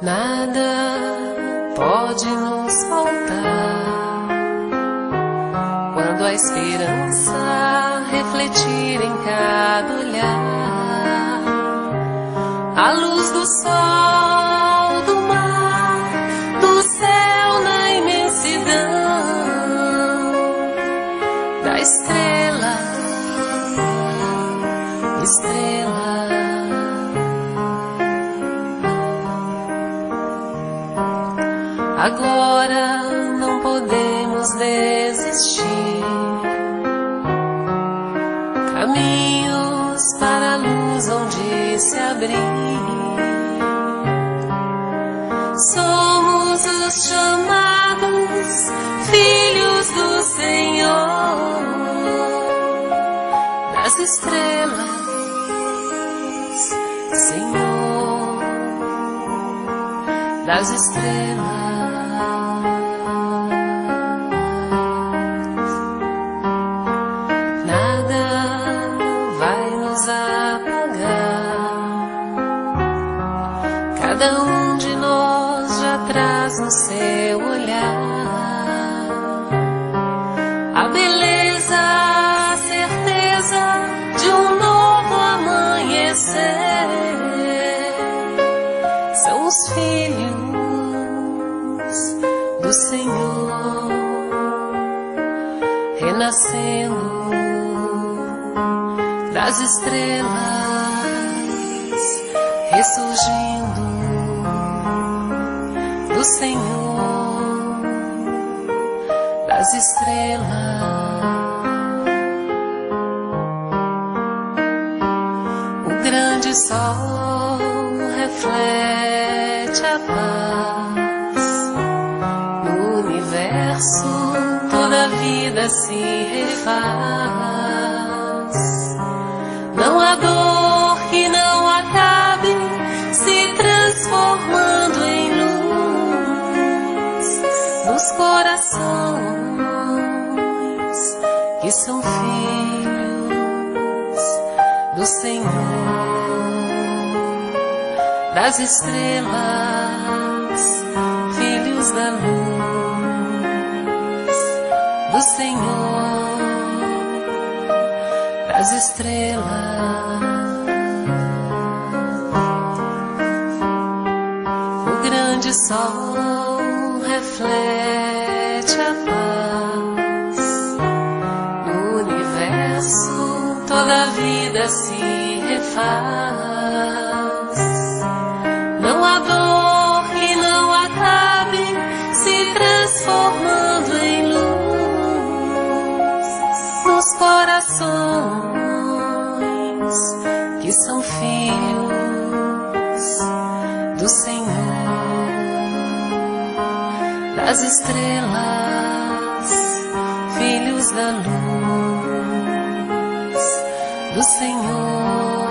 Nada pode nos faltar quando a esperança refletir em cada olhar, a luz do sol, do mar, do céu na imensidão, da estrela, estrela. Agora não podemos desistir. Caminhos para a luz onde se abrir. Somos os chamados filhos do Senhor, das estrelas, Senhor, das estrelas. Cada um de nós já traz no seu olhar a beleza, a certeza de um novo amanhecer. São os filhos do Senhor renascendo das estrelas, ressurgindo do Senhor, das estrelas. O grande sol reflete a paz no universo, toda a vida se refaz. Não há dor que não acabe se transformando em luz nos corações que são filhos do Senhor, das estrelas, filhos da luz do Senhor, das estrelas. O sol reflete a paz no universo, toda a vida se refaz. Não há dor que não acabe se transformando em luz nos corações que são filhos do Senhor, das estrelas, filhos da luz do Senhor,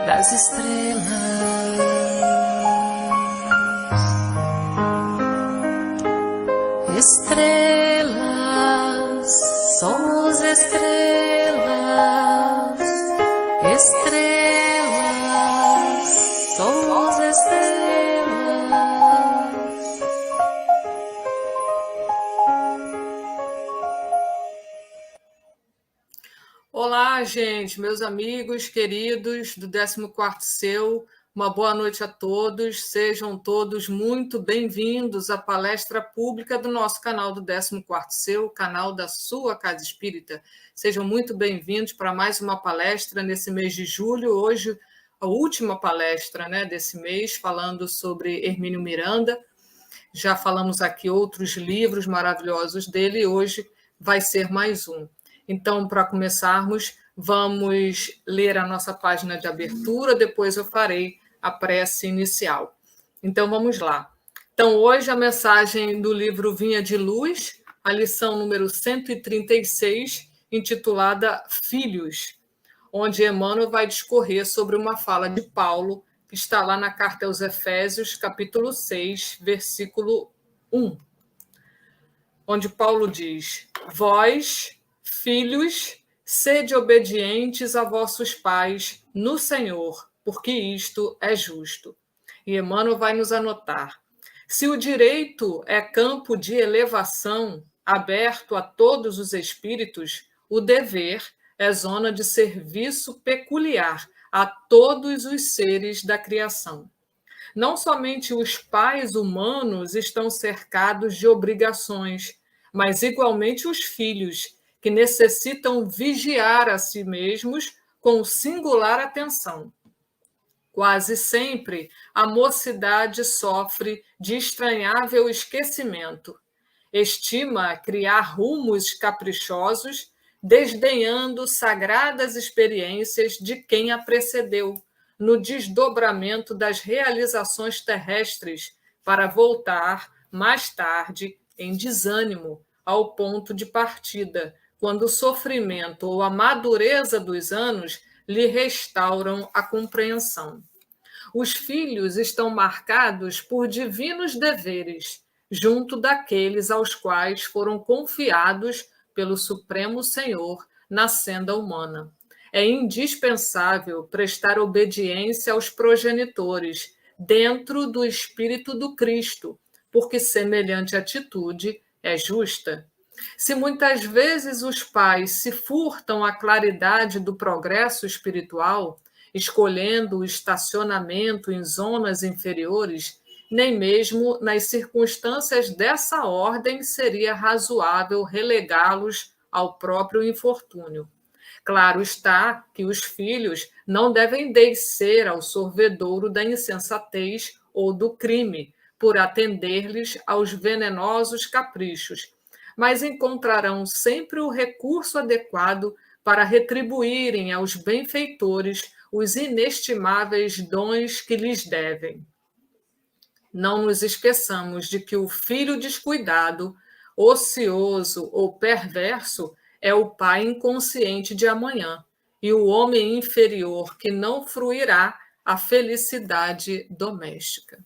das estrelas. Estrelas, somos estrelas, estrelas, somos estrelas. Olá, gente, meus amigos queridos do 14º Seu, uma boa noite a todos. Sejam todos muito bem-vindos à palestra pública do nosso canal do 14º Seu, canal da sua Casa Espírita. Sejam muito bem-vindos para mais uma palestra nesse mês de julho. Hoje, a última palestra, desse mês, falando sobre Hermínio Miranda. Já falamos aqui outros livros maravilhosos dele e hoje vai ser mais um. Então, para começarmos, vamos ler a nossa página de abertura, depois eu farei a prece inicial. Então, vamos lá. Então, hoje a mensagem do livro Vinha de Luz, a lição número 136, intitulada Filhos, onde Emmanuel vai discorrer sobre uma fala de Paulo, que está lá na Carta aos Efésios, capítulo 6, versículo 1, onde Paulo diz: Vós, filhos, sede obedientes a vossos pais no Senhor, porque isto é justo. E Emmanuel vai nos anotar. Se o direito é campo de elevação aberto a todos os espíritos, o dever é zona de serviço peculiar a todos os seres da criação. Não somente os pais humanos estão cercados de obrigações, mas igualmente os filhos, que necessitam vigiar a si mesmos com singular atenção. Quase sempre, a mocidade sofre de estranhável esquecimento. Estima criar rumos caprichosos, desdenhando sagradas experiências de quem a precedeu, no desdobramento das realizações terrestres, para voltar, mais tarde, em desânimo, ao ponto de partida, quando o sofrimento ou a madureza dos anos lhe restauram a compreensão. Os filhos estão marcados por divinos deveres, junto daqueles aos quais foram confiados pelo Supremo Senhor na senda humana. É indispensável prestar obediência aos progenitores, dentro do espírito do Cristo, porque semelhante atitude é justa. Se muitas vezes os pais se furtam à claridade do progresso espiritual, escolhendo o estacionamento em zonas inferiores, nem mesmo nas circunstâncias dessa ordem seria razoável relegá-los ao próprio infortúnio. Claro está que os filhos não devem descer ao sorvedouro da insensatez ou do crime, por atender-lhes aos venenosos caprichos, mas encontrarão sempre o recurso adequado para retribuírem aos benfeitores os inestimáveis dons que lhes devem. Não nos esqueçamos de que o filho descuidado, ocioso ou perverso é o pai inconsciente de amanhã e o homem inferior que não fruirá a felicidade doméstica.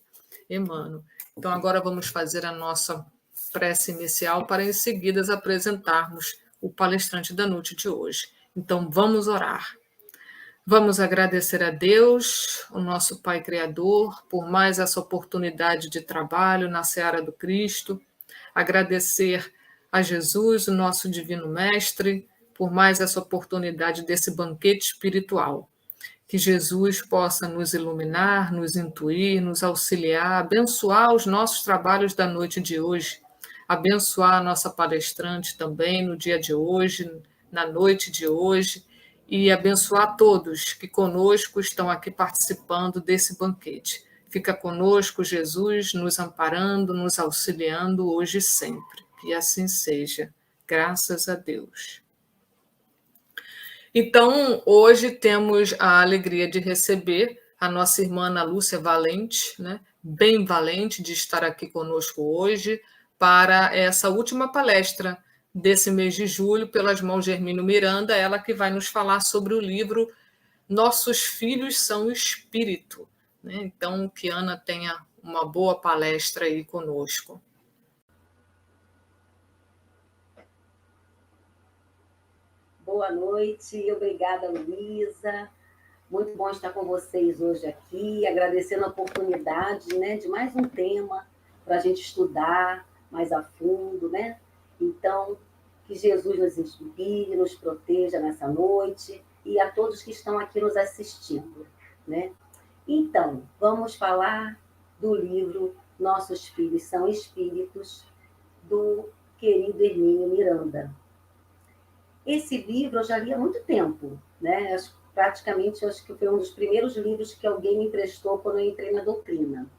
Emmanuel. Então, agora vamos fazer a nossa prece inicial para, em seguida, apresentarmos o palestrante da noite de hoje. Então, vamos orar. Vamos agradecer a Deus, o nosso Pai Criador, por mais essa oportunidade de trabalho na Seara do Cristo. Agradecer a Jesus, o nosso Divino Mestre, por mais essa oportunidade desse banquete espiritual. Que Jesus possa nos iluminar, nos intuir, nos auxiliar, abençoar os nossos trabalhos da noite de hoje, abençoar a nossa palestrante também no dia de hoje, na noite de hoje, e abençoar todos que conosco estão aqui participando desse banquete. Fica conosco, Jesus, nos amparando, nos auxiliando hoje e sempre. Que assim seja. Graças a Deus. Então, hoje temos a alegria de receber a nossa irmã Ana Lúcia Valente, né? Bem valente de estar aqui conosco hoje para essa última palestra desse mês de julho, pelas mãos de Hermínio Miranda, ela que vai nos falar sobre o livro Nossos Filhos são Espírito. Né? Então, que Ana tenha uma boa palestra aí conosco. Boa noite, obrigada, Luísa. Muito bom estar com vocês hoje aqui, agradecendo a oportunidade, né, de mais um tema para a gente estudar mais a fundo, né? Então, que Jesus nos inspire, nos proteja nessa noite e a todos que estão aqui nos assistindo, né? Então, vamos falar do livro Nossos Filhos são Espíritos, do querido Hermínio Miranda. Esse livro eu já li há muito tempo, né? Praticamente, acho que foi um dos primeiros livros que alguém me emprestou quando eu entrei na doutrina.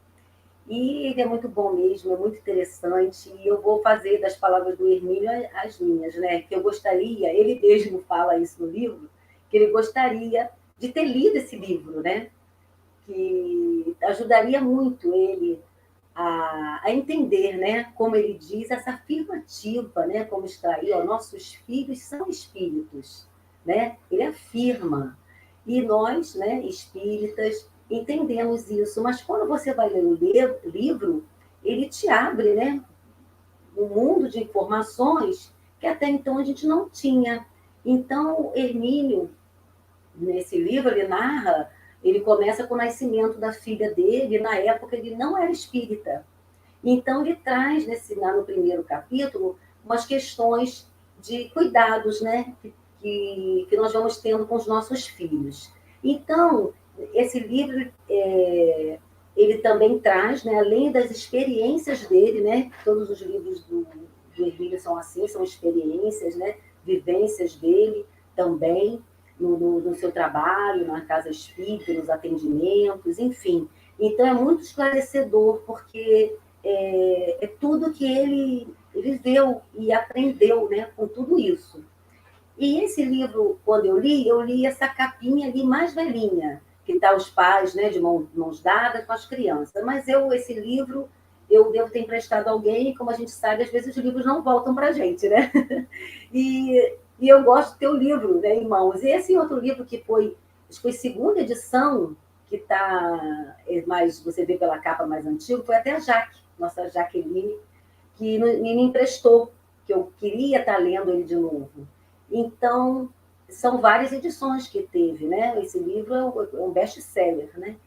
E ele é muito bom mesmo, é muito interessante, e eu vou fazer das palavras do Hermínio as minhas, né? Que eu gostaria, ele mesmo fala isso no livro, que ele gostaria de ter lido esse livro, né? Que ajudaria muito ele a entender, né? Como ele diz, essa afirmativa, né? Como extrair, ó, nossos filhos são espíritos, né? Ele afirma. E nós, né, espíritas, entendemos isso, mas quando você vai ler o livro, ele te abre, né, um mundo de informações que até então a gente não tinha. Então, Hermínio, nesse livro, ele narra Ele começa com o nascimento da filha dele, na época ele não era espírita. Então, ele traz, no primeiro capítulo, umas questões de cuidados, né, que nós vamos tendo com os nossos filhos. Então, esse livro, ele também traz, né, além das experiências dele, né, todos os livros do Hermínio são assim, são experiências, né, vivências dele também, no seu trabalho, na casa espírita, nos atendimentos, enfim. Então, é muito esclarecedor, porque é tudo que ele viveu e aprendeu, né, com tudo isso. E esse livro, quando eu li essa capinha ali mais velhinha, que está os pais, né, de mãos dadas com as crianças. Mas esse livro, eu devo ter emprestado a alguém, e como a gente sabe, às vezes os livros não voltam para a gente, né? E eu gosto de ter o livro, né, em mãos. E esse outro livro que foi segunda edição, que está, mais você vê pela capa mais antiga, foi até a Jaque, nossa Jaqueline, que me emprestou, que eu queria estar lendo ele de novo. Então, são várias edições que teve, né? Esse livro é um best-seller, né?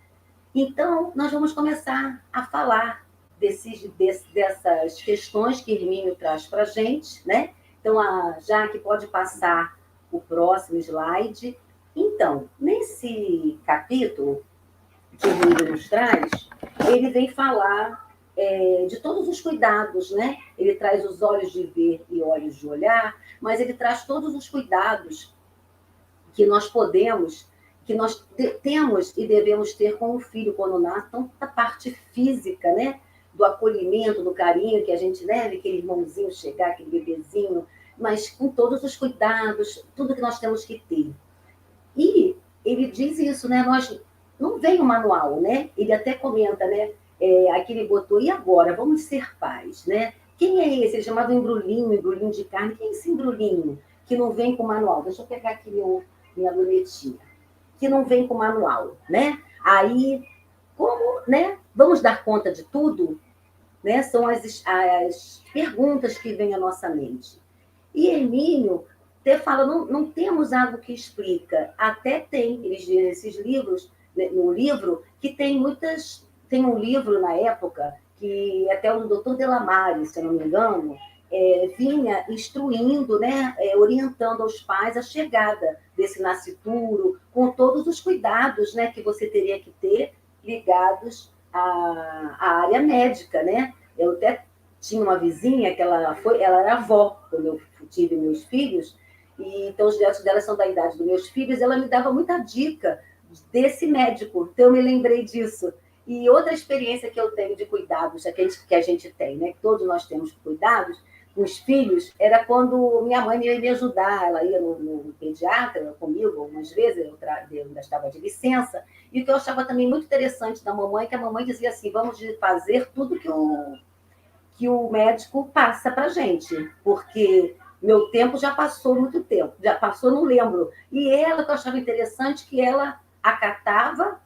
Então, nós vamos começar a falar dessas questões que Hermínio traz para a gente, né? Então, a Jaque pode passar o próximo slide. Então, nesse capítulo que o Hermínio nos traz, ele vem falar de todos os cuidados, né? Ele traz os olhos de ver e olhos de olhar, mas ele traz todos os cuidados que nós podemos, que nós temos e devemos ter com o filho quando nasce, tanto a parte física, né? Do acolhimento, do carinho que a gente leva, aquele irmãozinho chegar, aquele bebezinho, mas com todos os cuidados, tudo que nós temos que ter. E ele diz isso, né? Nós não vem o manual, né? Ele até comenta, né? Aqui ele botou, e agora? Vamos ser pais, né? Quem é esse? Ele chamava embrulhinho de carne. Quem é esse embrulhinho que não vem com manual? Deixa eu pegar aqui minha lunetinha. Que não vem com manual, né? Aí, como, né? Vamos dar conta de tudo? Né? São as perguntas que vêm à nossa mente. E Hermínio até fala, não temos algo que explica. Até tem, eles dizem nesses livros, no livro, que tem muitas... Tem um livro, na época, que até o doutor Delamare, se eu não me engano, vinha instruindo, né, orientando aos pais a chegada desse nascituro, com todos os cuidados, né, que você teria que ter ligados à área médica, né? Eu até tinha uma vizinha que ela era avó quando eu tive meus filhos, e então os netos dela são da idade dos meus filhos, ela me dava muita dica desse médico, então eu me lembrei disso. E outra experiência que eu tenho de cuidados que a gente tem, né? Que todos nós temos cuidados com os filhos, era quando minha mãe ia me ajudar, ela ia no pediatra comigo algumas vezes, eu ainda estava de licença, e o que eu achava também muito interessante da mamãe, que a mamãe dizia assim, vamos fazer tudo que o médico passa para a gente, porque meu tempo já passou muito tempo, já passou, não lembro. E ela, que eu achava interessante, que ela acatava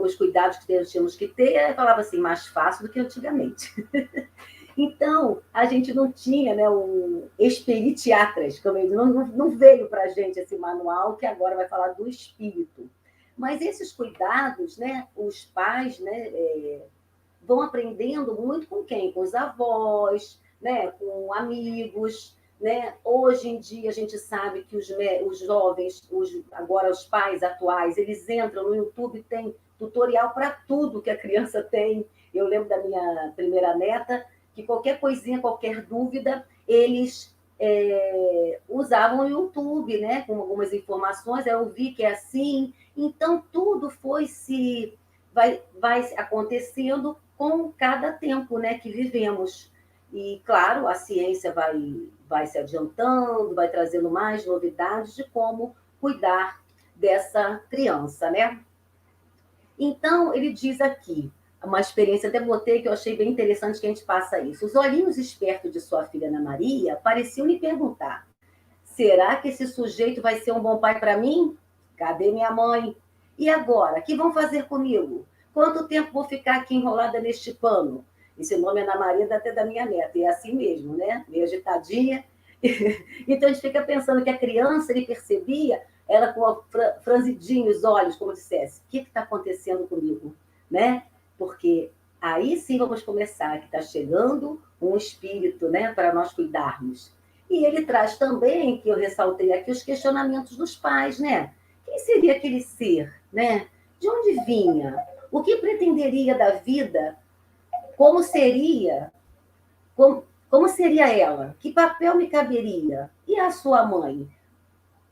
os cuidados que tínhamos que ter, falava assim, mais fácil do que antigamente. Então, a gente não tinha, né, um espiritiatras, como ele não veio para a gente esse manual, que agora vai falar do espírito. Mas esses cuidados, né, os pais, né, vão aprendendo muito com quem? Com os avós, né, com amigos, né? Hoje em dia, a gente sabe que os jovens, agora os pais atuais, eles entram no YouTube, tem tutorial para tudo que a criança tem. Eu lembro da minha primeira neta, que qualquer coisinha, qualquer dúvida, eles usavam o YouTube, né? Com algumas informações, eu vi que é assim. Então, tudo vai acontecendo com cada tempo, né, que vivemos. E, claro, a ciência vai se adiantando, vai trazendo mais novidades de como cuidar dessa criança, né? Então, ele diz aqui, uma experiência, até botei que eu achei bem interessante que a gente faça isso. Os olhinhos espertos de sua filha Ana Maria pareciam lhe perguntar, será que esse sujeito vai ser um bom pai para mim? Cadê minha mãe? E agora? O que vão fazer comigo? Quanto tempo vou ficar aqui enrolada neste pano? Esse nome é Ana Maria, até da minha neta, e é assim mesmo, né? Meio agitadinha. Então, a gente fica pensando que a criança, ele percebia ela com a franzidinha os olhos, como dissesse, o que está acontecendo comigo? Né? Porque aí sim vamos começar, que está chegando um espírito, né, para nós cuidarmos. E ele traz também, que eu ressaltei aqui, os questionamentos dos pais, né? Quem seria aquele ser, né? De onde vinha? O que pretenderia da vida? Como seria? Como seria ela? Que papel me caberia? E a sua mãe?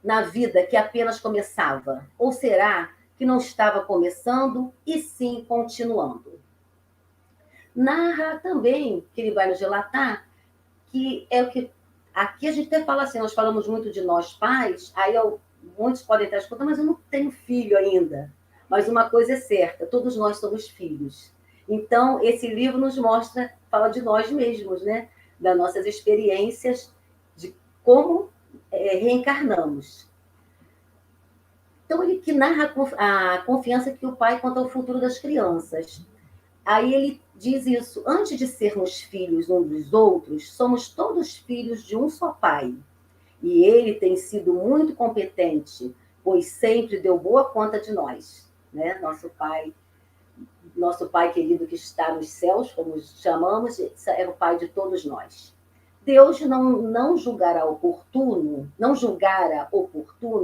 Na vida que apenas começava? Ou será que não estava começando e sim continuando? Narra também, que ele vai nos relatar, que é o que... Aqui a gente até fala assim, nós falamos muito de nós pais, aí muitos podem estar escutando, mas eu não tenho filho ainda. Mas uma coisa é certa, todos nós somos filhos. Então, esse livro nos mostra, fala de nós mesmos, né? Das nossas experiências, de como reencarnamos. Então, ele que narra a confiança que o pai quanto ao futuro das crianças. Aí ele diz isso, antes de sermos filhos uns dos outros, somos todos filhos de um só pai. E ele tem sido muito competente, pois sempre deu boa conta de nós. Né? Nosso pai querido que está nos céus, como chamamos, é o pai de todos nós. Deus não julgara oportuno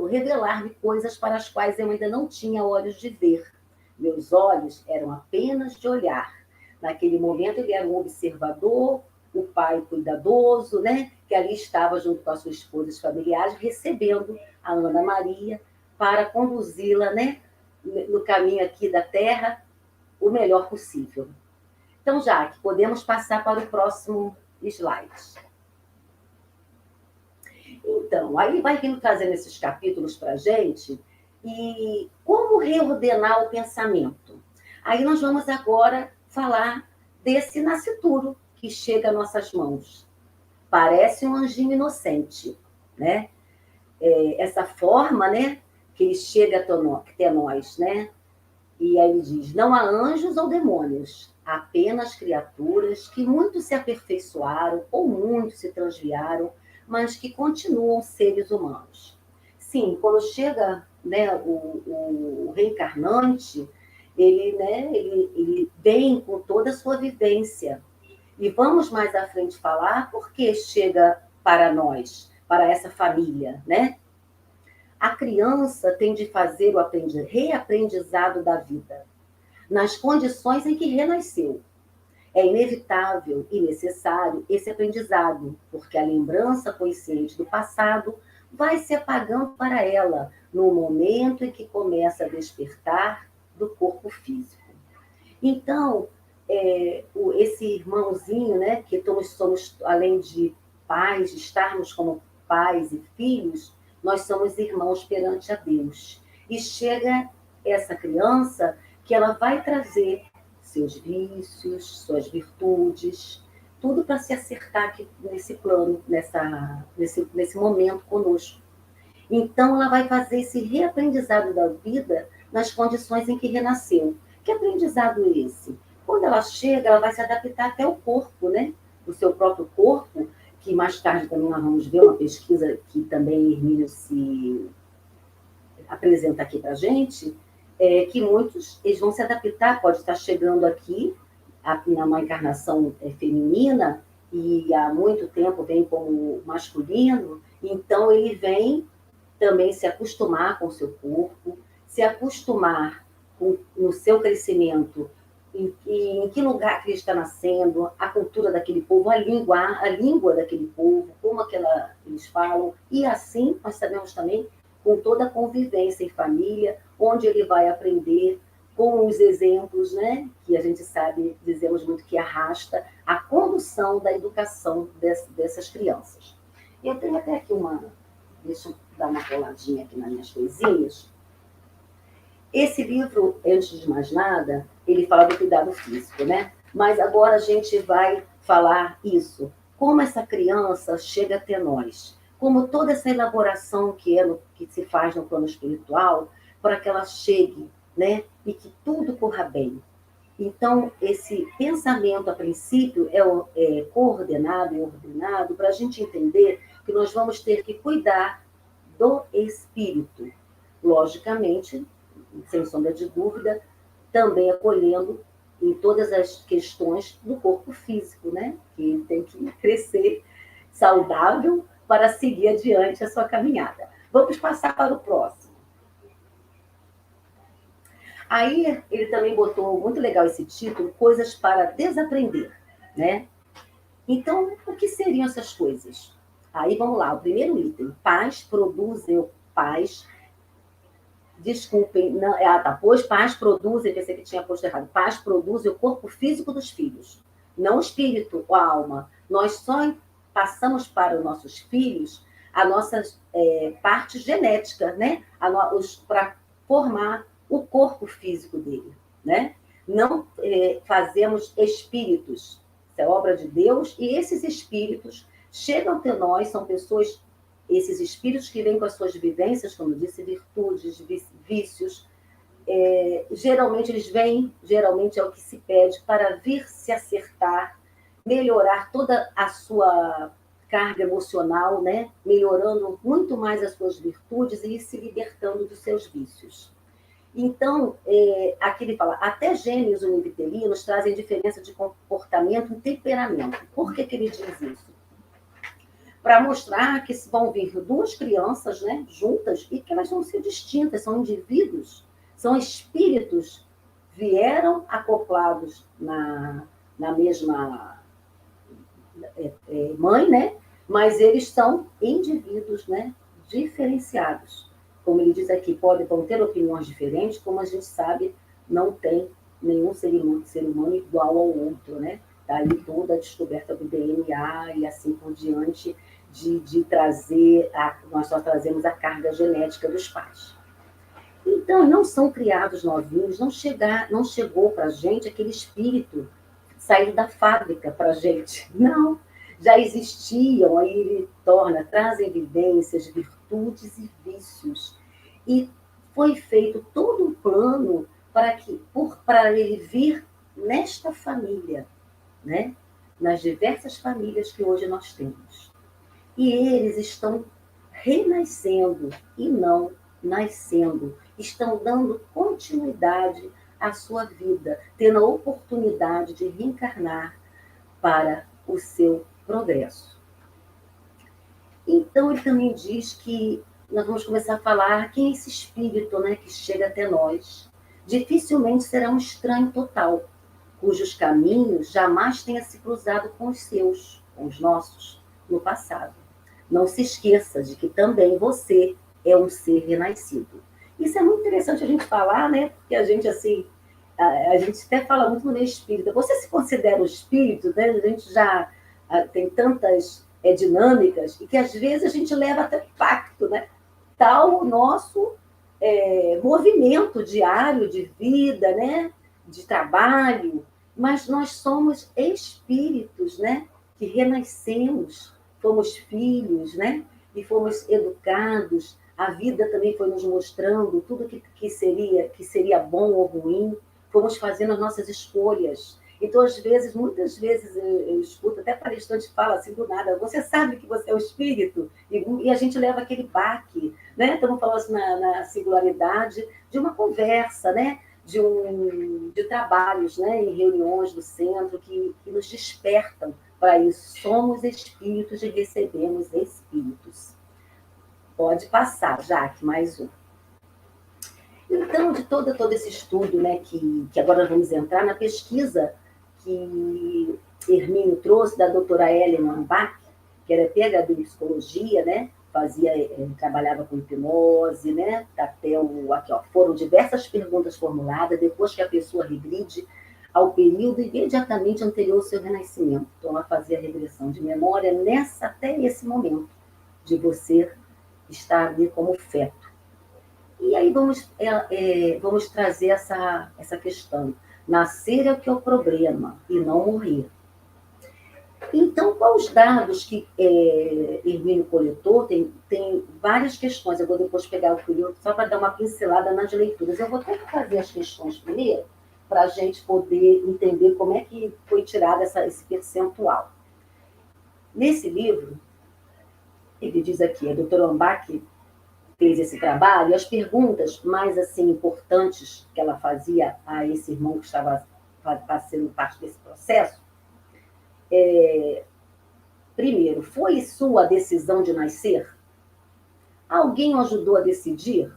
revelar-me coisas para as quais eu ainda não tinha olhos de ver. Meus olhos eram apenas de olhar. Naquele momento ele era um observador, o pai cuidadoso, né? Que ali estava junto com a sua esposa e os familiares, recebendo a Ana Maria para conduzi-la, né, no caminho aqui da Terra o melhor possível. Então, Jaque, podemos passar para o próximo slide. Então, aí vai vindo trazendo esses capítulos para a gente e como reordenar o pensamento. Aí nós vamos agora falar desse nascituro que chega às nossas mãos. Parece um anjinho inocente, né? Essa forma, né, que ele chega até nós, né? E aí ele diz, não há anjos ou demônios, apenas criaturas que muito se aperfeiçoaram ou muito se transviaram, mas que continuam seres humanos. Sim, quando chega, né, o reencarnante, ele vem com toda a sua vivência. E vamos mais à frente falar por que chega para nós, para essa família, né? A criança tem de fazer o reaprendizado da vida, nas condições em que renasceu. É inevitável e necessário esse aprendizado, porque a lembrança consciente do passado vai se apagando para ela no momento em que começa a despertar do corpo físico. Então, esse irmãozinho, né, que somos, além de pais, de estarmos como pais e filhos, nós somos irmãos perante a Deus. E chega essa criança que ela vai trazer seus vícios, suas virtudes, tudo para se acertar aqui nesse plano, nesse momento conosco. Então, ela vai fazer esse reaprendizado da vida nas condições em que renasceu. Que aprendizado é esse? Quando ela chega, ela vai se adaptar até o corpo, né? O seu próprio corpo, que mais tarde também nós vamos ver uma pesquisa que também Hermínio se apresenta aqui para a gente, que muitos eles vão se adaptar, pode estar chegando aqui uma encarnação feminina e há muito tempo vem como masculino, então ele vem também se acostumar com o seu corpo, se acostumar no seu crescimento, em que lugar que ele está nascendo, a cultura daquele povo, a língua daquele povo, como eles falam, e assim nós sabemos também com toda a convivência em família, onde ele vai aprender com os exemplos, né, que a gente sabe, dizemos muito que arrasta a condução da educação dessas crianças. Eu tenho até aqui deixa eu dar uma coladinha aqui nas minhas coisinhas. Esse livro, antes de mais nada, ele fala do cuidado físico, né? Mas agora a gente vai falar isso. Como essa criança chega até nós. Como toda essa elaboração que se faz no plano espiritual, para que ela chegue, né? E que tudo corra bem. Então, esse pensamento, a princípio, é coordenado e ordenado para a gente entender que nós vamos ter que cuidar do espírito. logicamente, sem sombra de dúvida, também acolhendo em todas as questões do corpo físico, né? Que tem que crescer saudável para seguir adiante a sua caminhada. Vamos passar para o próximo. Aí ele também botou, muito legal esse título, Coisas para Desaprender, né? Então, o que seriam essas coisas? Aí vamos lá, o primeiro item, desculpem, não, pois pais produzem, pensei que tinha posto errado, pais produzem o corpo físico dos filhos, não o espírito ou a alma. Nós só passamos para os nossos filhos a nossa parte genética, né? Para formar o corpo físico dele, né? Não fazemos espíritos, isso é obra de Deus, e esses espíritos chegam até nós, são pessoas, esses espíritos que vêm com as suas vivências, como eu disse, virtudes, vícios, geralmente eles vêm, geralmente é o que se pede, para vir se acertar, melhorar toda a sua carga emocional, né? Melhorando muito mais as suas virtudes e se libertando dos seus vícios. Então, aqui ele fala, até gêmeos univitelinos trazem diferença de comportamento e temperamento. Por que ele diz isso? Para mostrar que vão vir duas crianças, né, juntas, e que elas vão ser distintas, são indivíduos, são espíritos, vieram acoplados na mesma mãe, né? Mas eles são indivíduos, né, diferenciados. Como ele diz aqui, vão ter opiniões diferentes, como a gente sabe, não tem nenhum ser humano igual ao outro, né? Daí toda a descoberta do DNA e assim por diante, de trazer, nós só trazemos a carga genética dos pais. Então, não são criados novinhos, não chegou para a gente aquele espírito saído da fábrica para a gente. Não, já existiam, aí ele trazem evidências, virtudes e vícios. E foi feito todo um plano para ele vir nesta família, né? Nas diversas famílias que hoje nós temos. E eles estão renascendo e não nascendo. Estão dando continuidade à sua vida, tendo a oportunidade de reencarnar para o seu progresso. Então, ele também diz que nós vamos começar a falar quem é esse espírito, né, que chega até nós. Dificilmente será um estranho total, cujos caminhos jamais tenha se cruzado com os nossos, no passado. Não se esqueça de que também você é um ser renascido. Isso é muito interessante a gente falar, né? Porque a gente, assim, a gente até fala muito no meio espírita. Você se considera um espírito, né? A gente já tem tantas dinâmicas e que às vezes a gente leva até impacto, né? Tal o nosso movimento diário de vida, né? De trabalho, mas nós somos espíritos, né? Que renascemos, fomos filhos, né? E fomos educados. A vida também foi nos mostrando tudo que seria bom ou ruim. Fomos fazendo as nossas escolhas. Então, muitas vezes, eu escuto, até palestrante fala assim do nada, você sabe que você é o espírito? E a gente leva aquele baque, né? Estamos falando assim, na singularidade de uma conversa, né? De trabalhos, né? Em reuniões do centro que nos despertam para isso. Somos espíritos e recebemos espíritos. Pode passar, Jaque, mais um. Então, de todo esse estudo, né, que agora nós vamos entrar na pesquisa que Hermínio trouxe da doutora Ellen Ambach, que era PhD em psicologia, né, trabalhava com hipnose, né, foram diversas perguntas formuladas, depois que a pessoa regride ao período imediatamente anterior ao seu renascimento. Então, ela fazia a regressão de memória até esse momento de você estar ali como feto. E aí vamos trazer essa questão. Nascer é o que é o problema, e não morrer. Então, quais os dados que Hermínio coletou? Tem várias questões. Eu vou depois pegar o período só para dar uma pincelada nas leituras. Eu vou até fazer as questões primeiro, para a gente poder entender como é que foi tirado esse percentual. Nesse livro, ele diz aqui, a doutora Ambach fez esse trabalho, as perguntas mais assim importantes que ela fazia a esse irmão que estava fazendo parte desse processo, primeiro, foi sua decisão de nascer? Alguém o ajudou a decidir?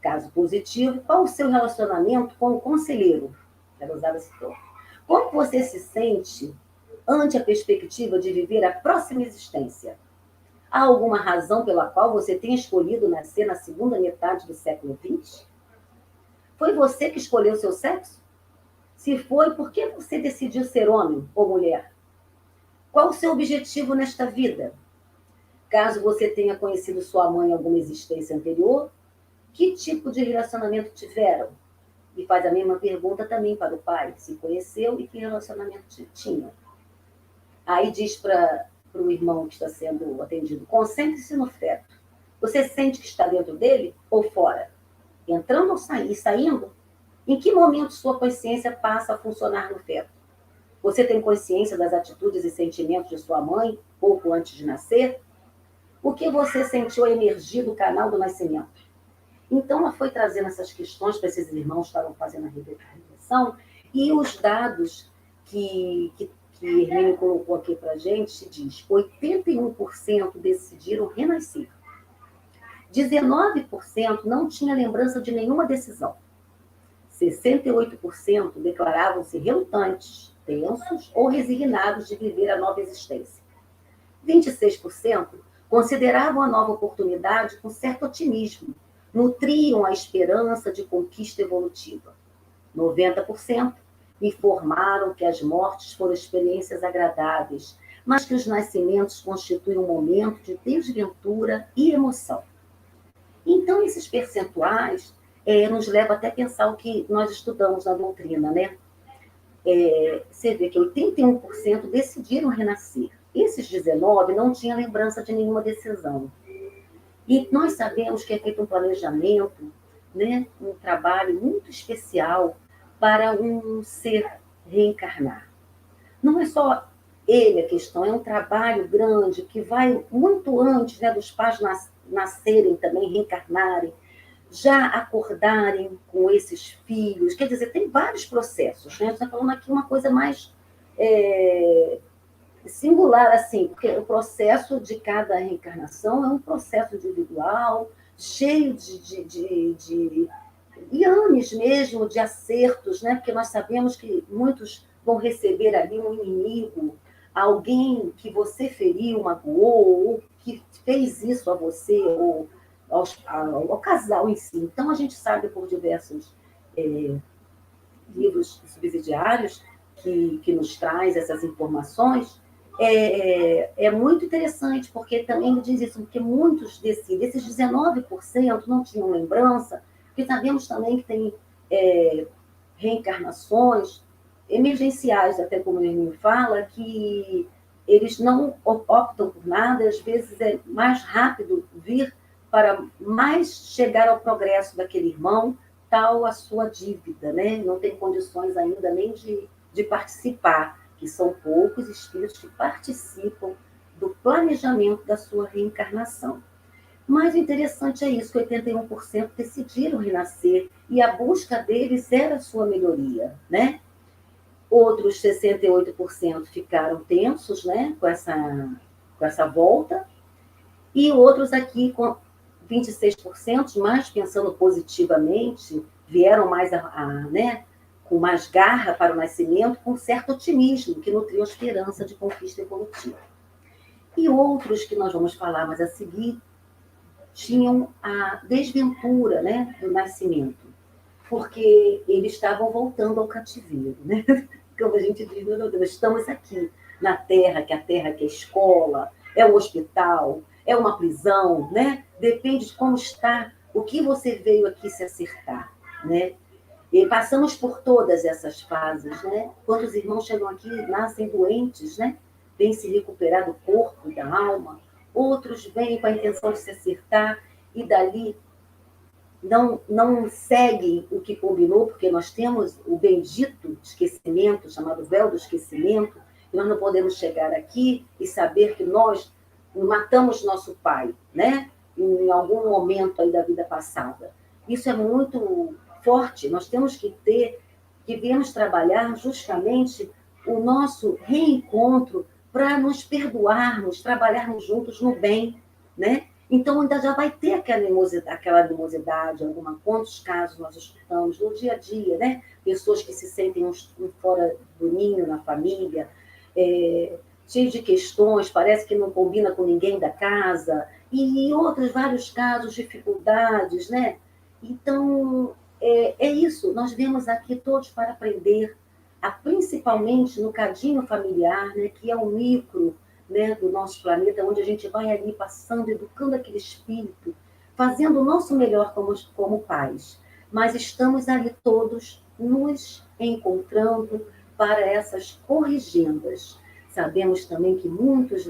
Caso positivo, qual o seu relacionamento com o conselheiro? Ela usava esse tom. Como você se sente ante a perspectiva de viver a próxima existência? Há alguma razão pela qual você tenha escolhido nascer na segunda metade do século XX? Foi você que escolheu seu sexo? Se foi, por que você decidiu ser homem ou mulher? Qual o seu objetivo nesta vida? Caso você tenha conhecido sua mãe em alguma existência anterior, que tipo de relacionamento tiveram? E faz a mesma pergunta também para o pai, se conheceu e que relacionamento tinham. Aí diz para o irmão que está sendo atendido, concentre-se no feto. Você sente que está dentro dele ou fora? Entrando ou saindo? Em que momento sua consciência passa a funcionar no feto? Você tem consciência das atitudes e sentimentos de sua mãe pouco antes de nascer? O que você sentiu emergir do canal do nascimento? Então, ela foi trazendo essas questões para esses irmãos que estavam fazendo a regressão, e os dados que Hermínio colocou aqui para a gente diz: 81% decidiram renascer. 19% não tinha lembrança de nenhuma decisão. 68% declaravam-se relutantes, tensos ou resignados de viver a nova existência. 26% consideravam a nova oportunidade com certo otimismo, nutriam a esperança de conquista evolutiva. 90% informaram que as mortes foram experiências agradáveis, mas que os nascimentos constituem um momento de desventura e emoção. Então, esses percentuais nos levam até a pensar o que nós estudamos na doutrina, né? Você vê que 81% decidiram renascer. Esses 19% não tinham lembrança de nenhuma decisão. E nós sabemos que é feito um planejamento, né? Um trabalho muito especial para um ser reencarnar. Não é só ele a questão, é um trabalho grande que vai muito antes, né, dos pais nascerem também, reencarnarem, já acordarem com esses filhos. Quer dizer, tem vários processos, né? A gente está falando aqui uma coisa mais singular, assim, porque o processo de cada reencarnação é um processo individual, cheio de anos mesmo, de acertos, né? Porque nós sabemos que muitos vão receber ali um inimigo, alguém que você feriu, magoou, ou que fez isso a você, ou ao casal em si. Então, a gente sabe por diversos livros subsidiários que nos traz essas informações. É muito interessante, porque também diz isso, porque muitos desses 19% não tinham lembrança, porque sabemos também que tem reencarnações emergenciais, até como o Hermínio fala, que eles não optam por nada, às vezes é mais rápido vir para mais chegar ao progresso daquele irmão, tal a sua dívida, né? Não tem condições ainda nem de participar, que são poucos espíritos que participam do planejamento da sua reencarnação. Mas o interessante é isso, que 81% decidiram renascer, e a busca deles era a sua melhoria, né? Outros 68% ficaram tensos, né, com essa volta, e outros aqui, com 26%, mais pensando positivamente, vieram mais né, com mais garra para o nascimento, com certo otimismo, que nutriu a esperança de conquista evolutiva. E outros, que nós vamos falar mais a seguir, tinham a desventura, né, do nascimento, porque eles estavam voltando ao cativeiro, né? Como a gente diz, meu Deus, estamos aqui na Terra, que a Terra que é escola, é um hospital, é uma prisão, né? Depende de como está, o que você veio aqui se acertar, né? E passamos por todas essas fases, né? Quando os irmãos chegam aqui, nascem doentes, né? Vêm se recuperar do corpo e da alma. Outros vêm com a intenção de se acertar e dali não seguem o que combinou, porque nós temos o bendito esquecimento, chamado véu do esquecimento, e nós não podemos chegar aqui e saber que nós matamos nosso pai, né? em algum momento aí da vida passada. Isso é muito forte. Nós temos que viemos trabalhar justamente o nosso reencontro para nos perdoarmos, trabalharmos juntos no bem, né? Então, ainda já vai ter aquela animosidade, quantos casos nós escutamos no dia a dia, né? Pessoas que se sentem fora do ninho na família, cheios de questões, parece que não combina com ninguém da casa, e outros vários casos, dificuldades, né? Então, é isso, nós viemos aqui todos para aprender, principalmente no cadinho familiar, né, que é o micro, né, do nosso planeta, onde a gente vai ali passando, educando aquele espírito, fazendo o nosso melhor como pais. Mas estamos ali todos nos encontrando para essas corrigendas. Sabemos também que muitos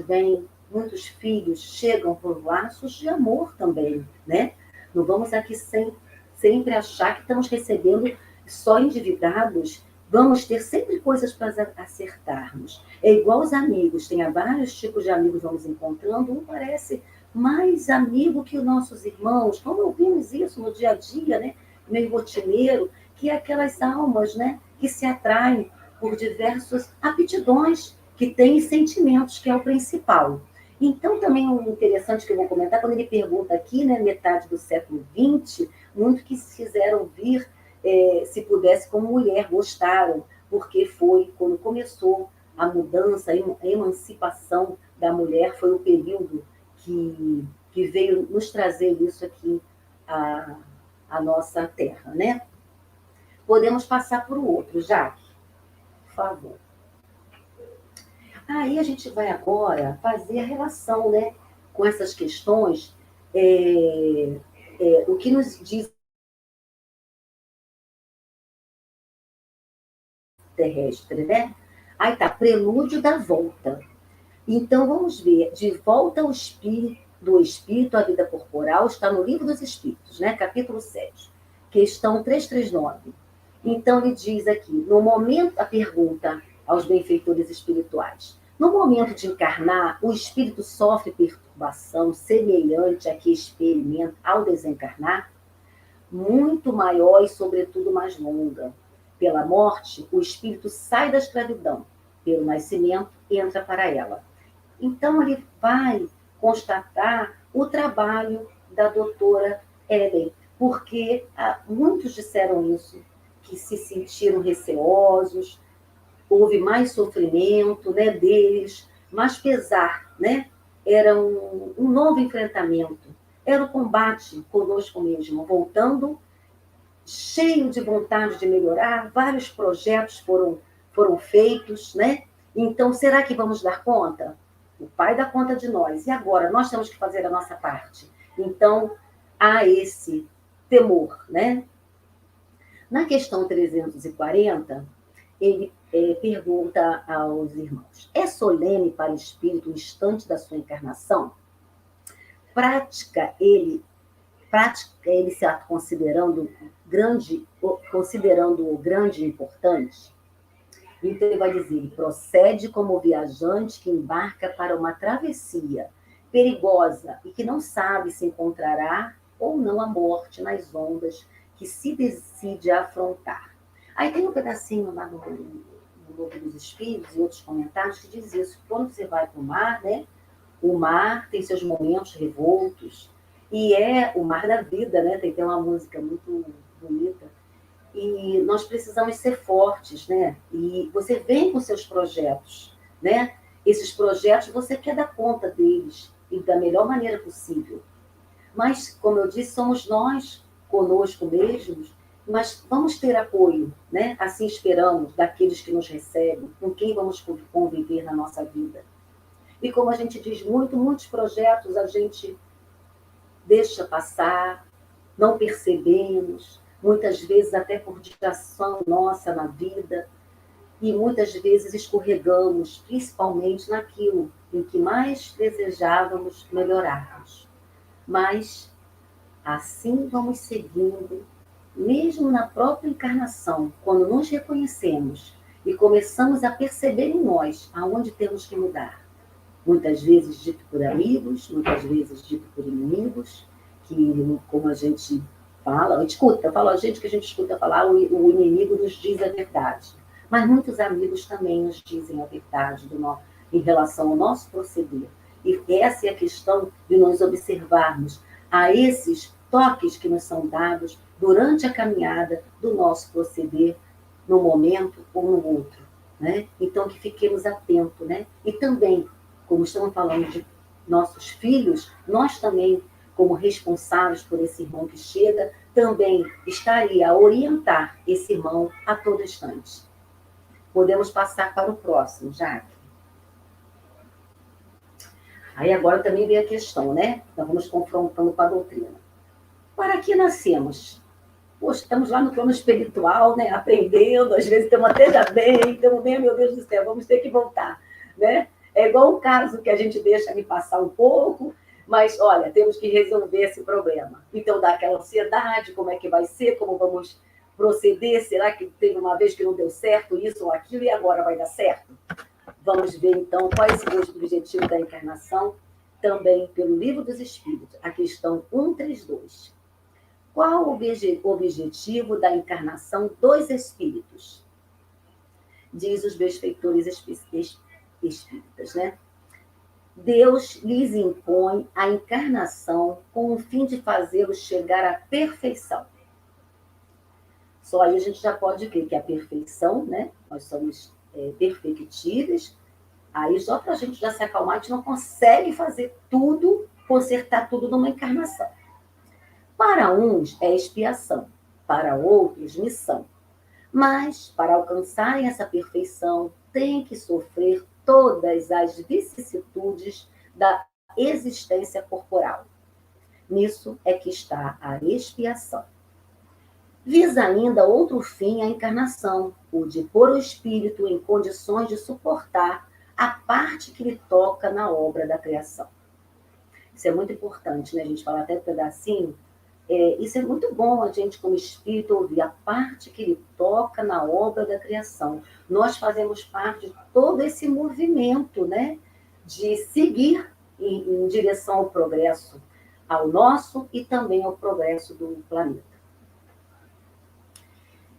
filhos chegam por laços de amor também, né? Não vamos aqui sempre achar que estamos recebendo só endividados, vamos ter sempre coisas para acertarmos. É igual os amigos, tem vários tipos de amigos vamos encontrando, um parece mais amigo que os nossos irmãos, como ouvimos isso no dia a dia, né? Meio rotineiro, que é aquelas almas, né? Que se atraem por diversas aptidões, que têm sentimentos, que é o principal. Então, também o interessante que eu vou comentar, quando ele pergunta aqui, né, metade do século XX, muito que quiseram vir, se pudesse, como mulher, gostaram, porque foi quando começou a mudança, a emancipação da mulher, foi o período que veio nos trazer isso aqui, a nossa terra, né? Podemos passar para o outro, Jaque, por favor. Aí a gente vai agora fazer a relação, né, com essas questões, o que nos diz terrestre, né? Aí tá, prelúdio da volta. Então vamos ver, de volta ao espírito, do espírito à vida corporal, está no Livro dos Espíritos, né, capítulo 7, questão 339. Então ele diz aqui, no momento, a pergunta aos benfeitores espirituais, no momento de encarnar, o espírito sofre perturbação semelhante à que experimenta ao desencarnar, muito maior e, sobretudo, mais longa. Pela morte, o espírito sai da escravidão. Pelo nascimento, entra para ela. Então, ele vai constatar o trabalho da doutora Ellen, porque muitos disseram isso, que se sentiram receosos, houve mais sofrimento, né, deles, mais pesar, né? Era um novo enfrentamento, era o combate conosco mesmo, voltando cheio de vontade de melhorar, vários projetos foram feitos, né? Então, será que vamos dar conta? O Pai dá conta de nós, e agora? Nós temos que fazer a nossa parte. Então, há esse temor, né? Na questão 340, ele pergunta aos irmãos, é solene para o espírito o instante da sua encarnação? Prática ele se considerando o grande e importante? Então ele vai dizer, procede como viajante que embarca para uma travessia perigosa e que não sabe se encontrará ou não a morte nas ondas que se decide a afrontar. Aí tem um pedacinho lá no Livro dos Espíritos e outros comentários que diz isso, quando você vai para o mar, né? O mar tem seus momentos revoltos, e é o mar da vida, né? Tem uma música muito bonita. E nós precisamos ser fortes, né? E você vem com seus projetos, né? Esses projetos você quer dar conta deles e da melhor maneira possível. Mas, como eu disse, somos nós conosco mesmos, mas vamos ter apoio, né? Assim esperamos, daqueles que nos recebem, com quem vamos conviver na nossa vida. E como a gente diz muitos projetos a gente deixa passar, não percebemos, muitas vezes até por distração nossa na vida, e muitas vezes escorregamos, principalmente naquilo em que mais desejávamos melhorarmos. Mas assim vamos seguindo, mesmo na própria encarnação, quando nos reconhecemos e começamos a perceber em nós aonde temos que mudar. muitas vezes dito por amigos, muitas vezes dito por inimigos, que, como a gente fala, escuta, fala a gente que a gente escuta falar, o inimigo nos diz a verdade. Mas muitos amigos também nos dizem a verdade em relação ao nosso proceder. E essa é a questão de nós observarmos a esses toques que nos são dados durante a caminhada do nosso proceder, num momento ou no outro, né? Então, que fiquemos atentos, né? E também, como estamos falando de nossos filhos, nós também, como responsáveis por esse irmão que chega, também estaria a orientar esse irmão a todo instante. Podemos passar para o próximo, Jaque. Aí agora também vem a questão, né? Nós vamos confrontando com a doutrina. Para que nascemos? Poxa, estamos lá no plano espiritual, né? Aprendendo, às vezes estamos até já bem, estamos bem, meu Deus do céu, vamos ter que voltar, né? É igual o caso que a gente deixa me passar um pouco, mas, olha, temos que resolver esse problema. Então, dá aquela ansiedade, como é que vai ser, como vamos proceder, será que teve uma vez que não deu certo isso ou aquilo e agora vai dar certo? Vamos ver, então, qual é esse objetivo da encarnação, também pelo Livro dos Espíritos, a questão 132. Qual o objetivo da encarnação dos espíritos? Diz os benfeitores espíritas, né? Deus lhes impõe a encarnação com o fim de fazê-los chegar à perfeição. Só aí a gente já pode ver que a perfeição, né? Nós somos perfectíveis, aí só para a gente já se acalmar, a gente não consegue fazer tudo, consertar tudo numa encarnação. Para uns é expiação, para outros missão. Mas, para alcançarem essa perfeição, têm que sofrer todas as vicissitudes da existência corporal. Nisso é que está a expiação. Visa ainda outro fim a encarnação, o de pôr o espírito em condições de suportar a parte que lhe toca na obra da criação. Isso é muito importante, né? A gente fala até um pedacinho. Isso é muito bom a gente, como espírito, ouvir a parte que lhe toca na obra da criação. Nós fazemos parte de todo esse movimento, né? De seguir em direção ao progresso, ao nosso e também ao progresso do planeta.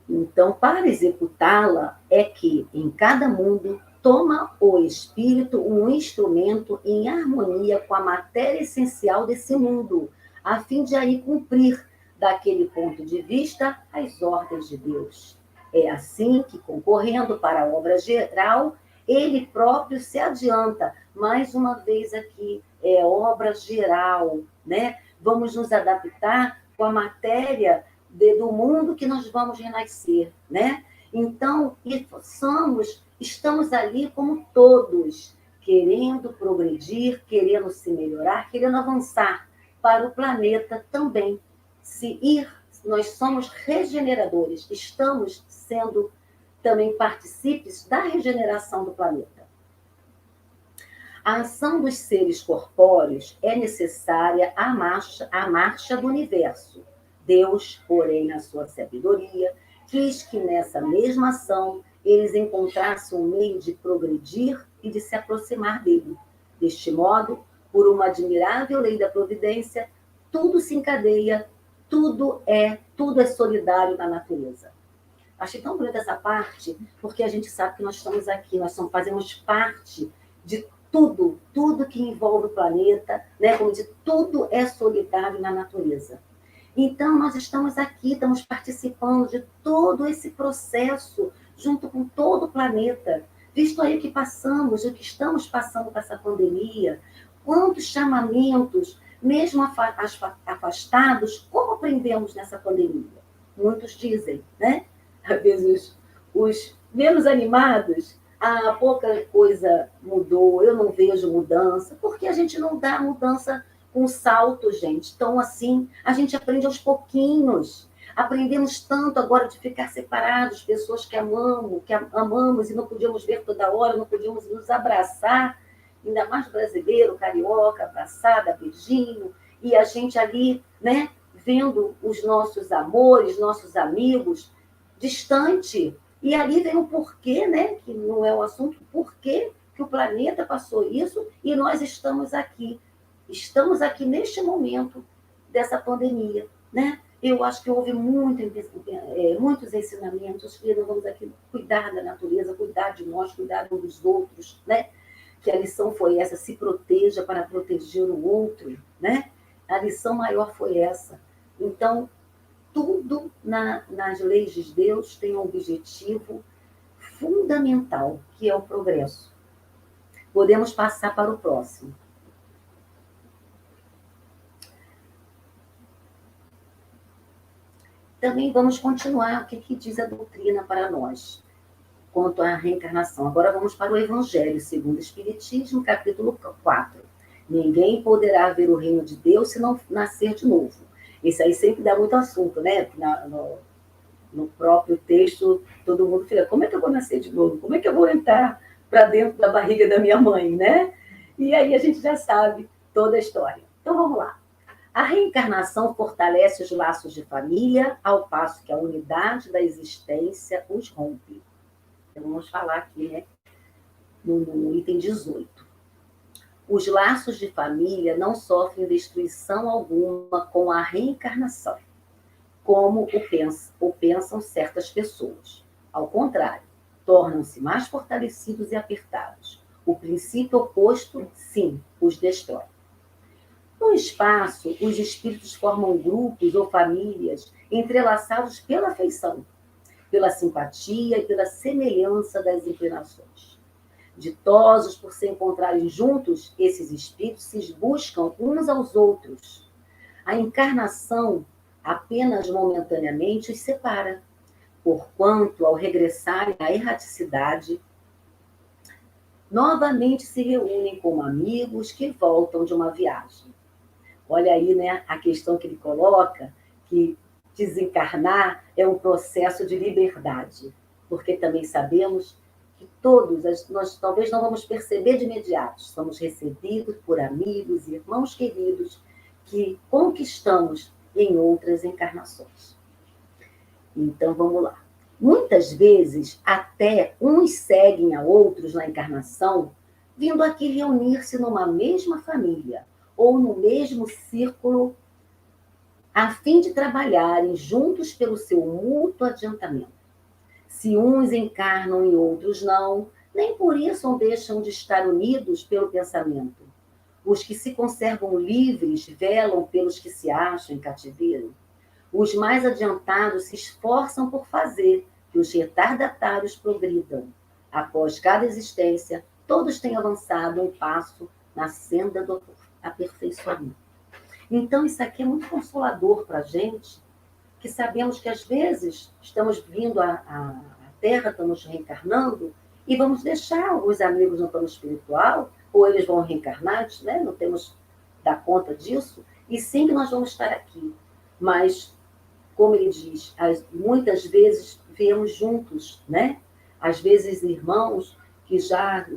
Então, para executá-la, é que, em cada mundo, toma o espírito um instrumento em harmonia com a matéria essencial desse mundo, a fim de aí cumprir, daquele ponto de vista, as ordens de Deus. É assim que, concorrendo para a obra geral, ele próprio se adianta. Mais uma vez aqui, é obra geral, né? Vamos nos adaptar com a matéria do mundo que nós vamos renascer, né? Então, estamos ali como todos, querendo progredir, querendo se melhorar, querendo avançar para o planeta também. Nós somos regeneradores, estamos sendo também partícipes da regeneração do planeta. A ação dos seres corpóreos é necessária à marcha do universo. Deus, porém, na sua sabedoria, quis que nessa mesma ação eles encontrassem um meio de progredir e de se aproximar dele. Deste modo, por uma admirável lei da providência, tudo se encadeia, tudo é solidário na natureza. Achei tão bonita essa parte, porque a gente sabe que nós estamos aqui, fazemos parte de tudo que envolve o planeta, né? Como diz, tudo é solidário na natureza. Então, nós estamos aqui, estamos participando de todo esse processo, junto com todo o planeta. Visto aí o que passamos, o que estamos passando com essa pandemia, quantos chamamentos, mesmo afastados, como aprendemos nessa pandemia? Muitos dizem, né? Às vezes, os menos animados, pouca coisa mudou, eu não vejo mudança, porque a gente não dá mudança com salto, gente. Então, assim, a gente aprende aos pouquinhos. Aprendemos tanto agora de ficar separados, pessoas que amamos e não podíamos ver toda hora, não podíamos nos abraçar, ainda mais brasileiro, carioca, abraçada, beijinho, e a gente ali, né, vendo os nossos amores, nossos amigos, distante. E ali vem o porquê, né, que não é o assunto, porquê que o planeta passou isso e nós estamos aqui. Estamos aqui neste momento dessa pandemia, né? Eu acho que houve muitos ensinamentos que nós vamos aqui cuidar da natureza, cuidar de nós, cuidar uns dos outros, né? Que a lição foi essa, se proteja para proteger o outro, né? A lição maior foi essa. Então, tudo nas leis de Deus tem um objetivo fundamental, que é o progresso. Podemos passar para o próximo. Também vamos continuar o que diz a doutrina para nós, quanto à reencarnação. Agora vamos para o Evangelho, segundo o Espiritismo, capítulo 4. Ninguém poderá ver o reino de Deus se não nascer de novo. Isso aí sempre dá muito assunto, né? No próprio texto, todo mundo fica, como é que eu vou nascer de novo? Como é que eu vou entrar para dentro da barriga da minha mãe, né? E aí a gente já sabe toda a história. Então vamos lá. A reencarnação fortalece os laços de família, ao passo que a unidade da existência os rompe. Então, vamos falar aqui, né, no item 18. Os laços de família não sofrem destruição alguma com a reencarnação, como o pensam certas pessoas. Ao contrário, tornam-se mais fortalecidos e apertados. O princípio oposto, sim, os destrói. No espaço, os espíritos formam grupos ou famílias entrelaçados pela afeição, pela simpatia e pela semelhança das inclinações. Ditosos por se encontrarem juntos, esses espíritos se buscam uns aos outros. A encarnação, apenas momentaneamente, os separa, porquanto, ao regressarem à erraticidade, novamente se reúnem como amigos que voltam de uma viagem. Olha aí, né, a questão que ele coloca, que desencarnar é um processo de liberdade, porque também sabemos que todos, nós talvez não vamos perceber de imediato, somos recebidos por amigos e irmãos queridos que conquistamos em outras encarnações. Então, vamos lá. Muitas vezes, até uns seguem a outros na encarnação, vindo aqui reunir-se numa mesma família, ou no mesmo círculo, a fim de trabalharem juntos pelo seu mútuo adiantamento. Se uns encarnam e outros não, nem por isso deixam de estar unidos pelo pensamento. Os que se conservam livres velam pelos que se acham em cativeiro. Os mais adiantados se esforçam por fazer que os retardatários progridam. Após cada existência, todos têm avançado um passo na senda do aperfeiçoamento. Então, isso aqui é muito consolador para a gente, que sabemos que, às vezes, estamos vindo à Terra, estamos reencarnando, e vamos deixar os amigos no plano espiritual, ou eles vão reencarnar, né? Não temos dar conta disso, e sim que nós vamos estar aqui. Mas, como ele diz, muitas vezes viemos juntos, né? Às vezes, irmãos que já...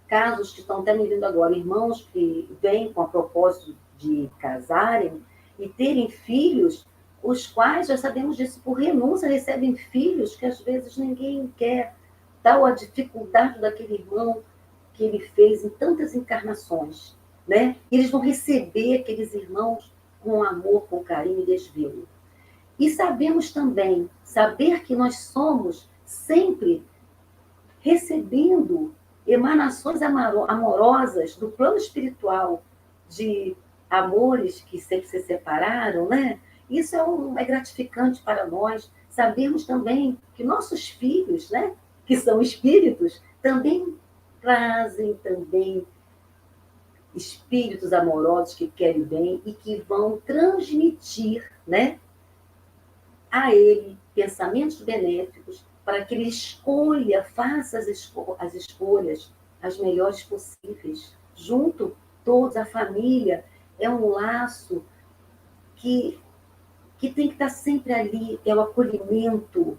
Casos que estão até me vindo agora, irmãos que vêm com a propósito de casarem e terem filhos, os quais, já sabemos disso, por renúncia, recebem filhos que às vezes ninguém quer, tal a dificuldade daquele irmão que ele fez em tantas encarnações, né? Eles vão receber aqueles irmãos com amor, com carinho e desvelo. E sabemos também, saber que nós somos sempre recebendo emanações amorosas do plano espiritual, de amores que sempre se separaram, né? Isso é gratificante para nós. Sabemos também que nossos filhos, né, que são espíritos, também trazem também espíritos amorosos que querem bem e que vão transmitir, né, a ele pensamentos benéficos para que ele escolha, faça as escolhas as melhores possíveis, junto todos, a família. É um laço que tem que estar sempre ali, é o acolhimento.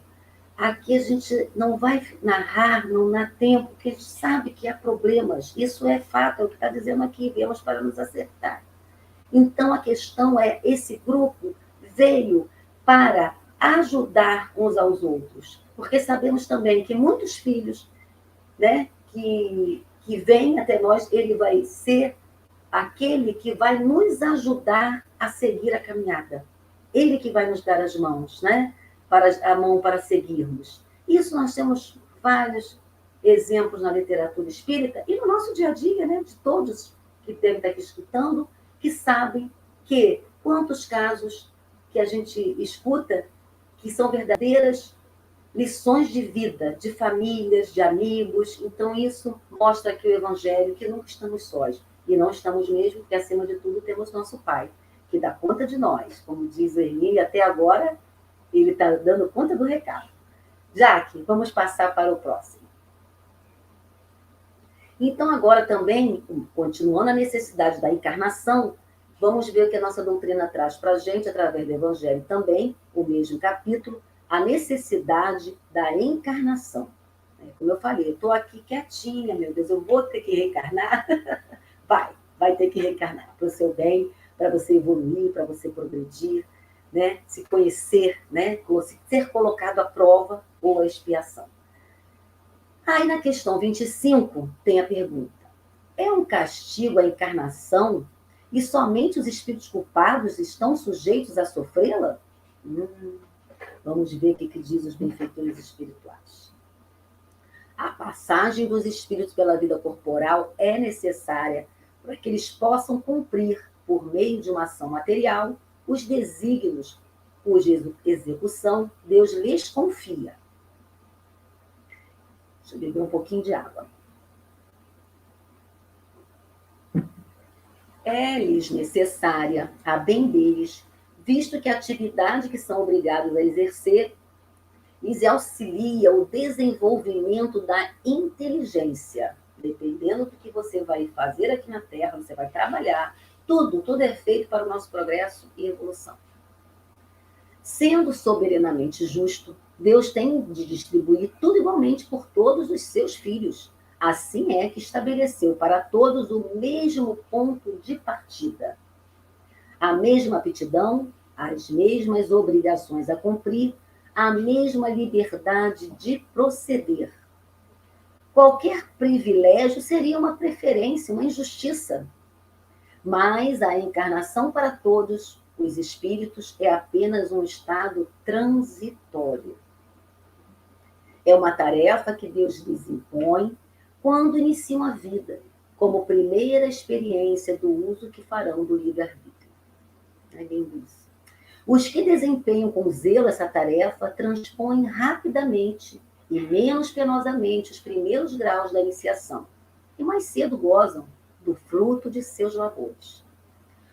Aqui a gente não vai narrar, não dá tempo, porque a gente sabe que há problemas. Isso é fato, é o que está dizendo aqui, viemos para nos acertar. Então, a questão é, esse grupo veio para ajudar uns aos outros, porque sabemos também que muitos filhos, né, que que vem até nós, ele vai ser aquele que vai nos ajudar a seguir a caminhada. Ele que vai nos dar as mãos, né? A mão para seguirmos. Isso nós temos vários exemplos na literatura espírita e no nosso dia a dia, né? De todos que devem estar aqui escutando, que sabem que quantos casos que a gente escuta que são verdadeiras lições de vida, de famílias, de amigos. Então, isso mostra aqui o Evangelho, que nunca estamos sós. E não estamos mesmo, porque, acima de tudo, temos nosso Pai, que dá conta de nós. Como diz o Hermínio, até agora, ele está dando conta do recado. Jaque, vamos passar para o próximo. Então, agora também, continuando a necessidade da encarnação, vamos ver o que a nossa doutrina traz para a gente, através do Evangelho também, o mesmo capítulo, a necessidade da encarnação. Como eu falei, eu estou aqui quietinha, meu Deus, eu vou ter que reencarnar? Vai ter que reencarnar para o seu bem, para você evoluir, para você progredir, né? Se conhecer, né? Ser colocado à prova ou à expiação. Aí na questão 25 tem a pergunta: é um castigo a encarnação e somente os espíritos culpados estão sujeitos a sofrê-la? Vamos ver o que diz os benfeitores espirituais. A passagem dos espíritos pela vida corporal é necessária para que eles possam cumprir, por meio de uma ação material, os desígnios cuja execução Deus lhes confia. Deixa eu beber um pouquinho de água. É-lhes necessária, a bem deles, visto que a atividade que são obrigados a exercer lhes auxilia o desenvolvimento da inteligência. Dependendo do que você vai fazer aqui na Terra, você vai trabalhar, tudo é feito para o nosso progresso e evolução. Sendo soberanamente justo, Deus tem de distribuir tudo igualmente por todos os seus filhos. Assim é que estabeleceu para todos o mesmo ponto de partida, a mesma aptidão, as mesmas obrigações a cumprir, a mesma liberdade de proceder. Qualquer privilégio seria uma preferência, uma injustiça. Mas a encarnação para todos os espíritos é apenas um estado transitório. É uma tarefa que Deus lhes impõe quando iniciam a vida, como primeira experiência do uso que farão do livre-arbítrio. É bem isso. Os que desempenham com zelo essa tarefa transpõem rapidamente e menos penosamente os primeiros graus da iniciação, e mais cedo gozam do fruto de seus labores.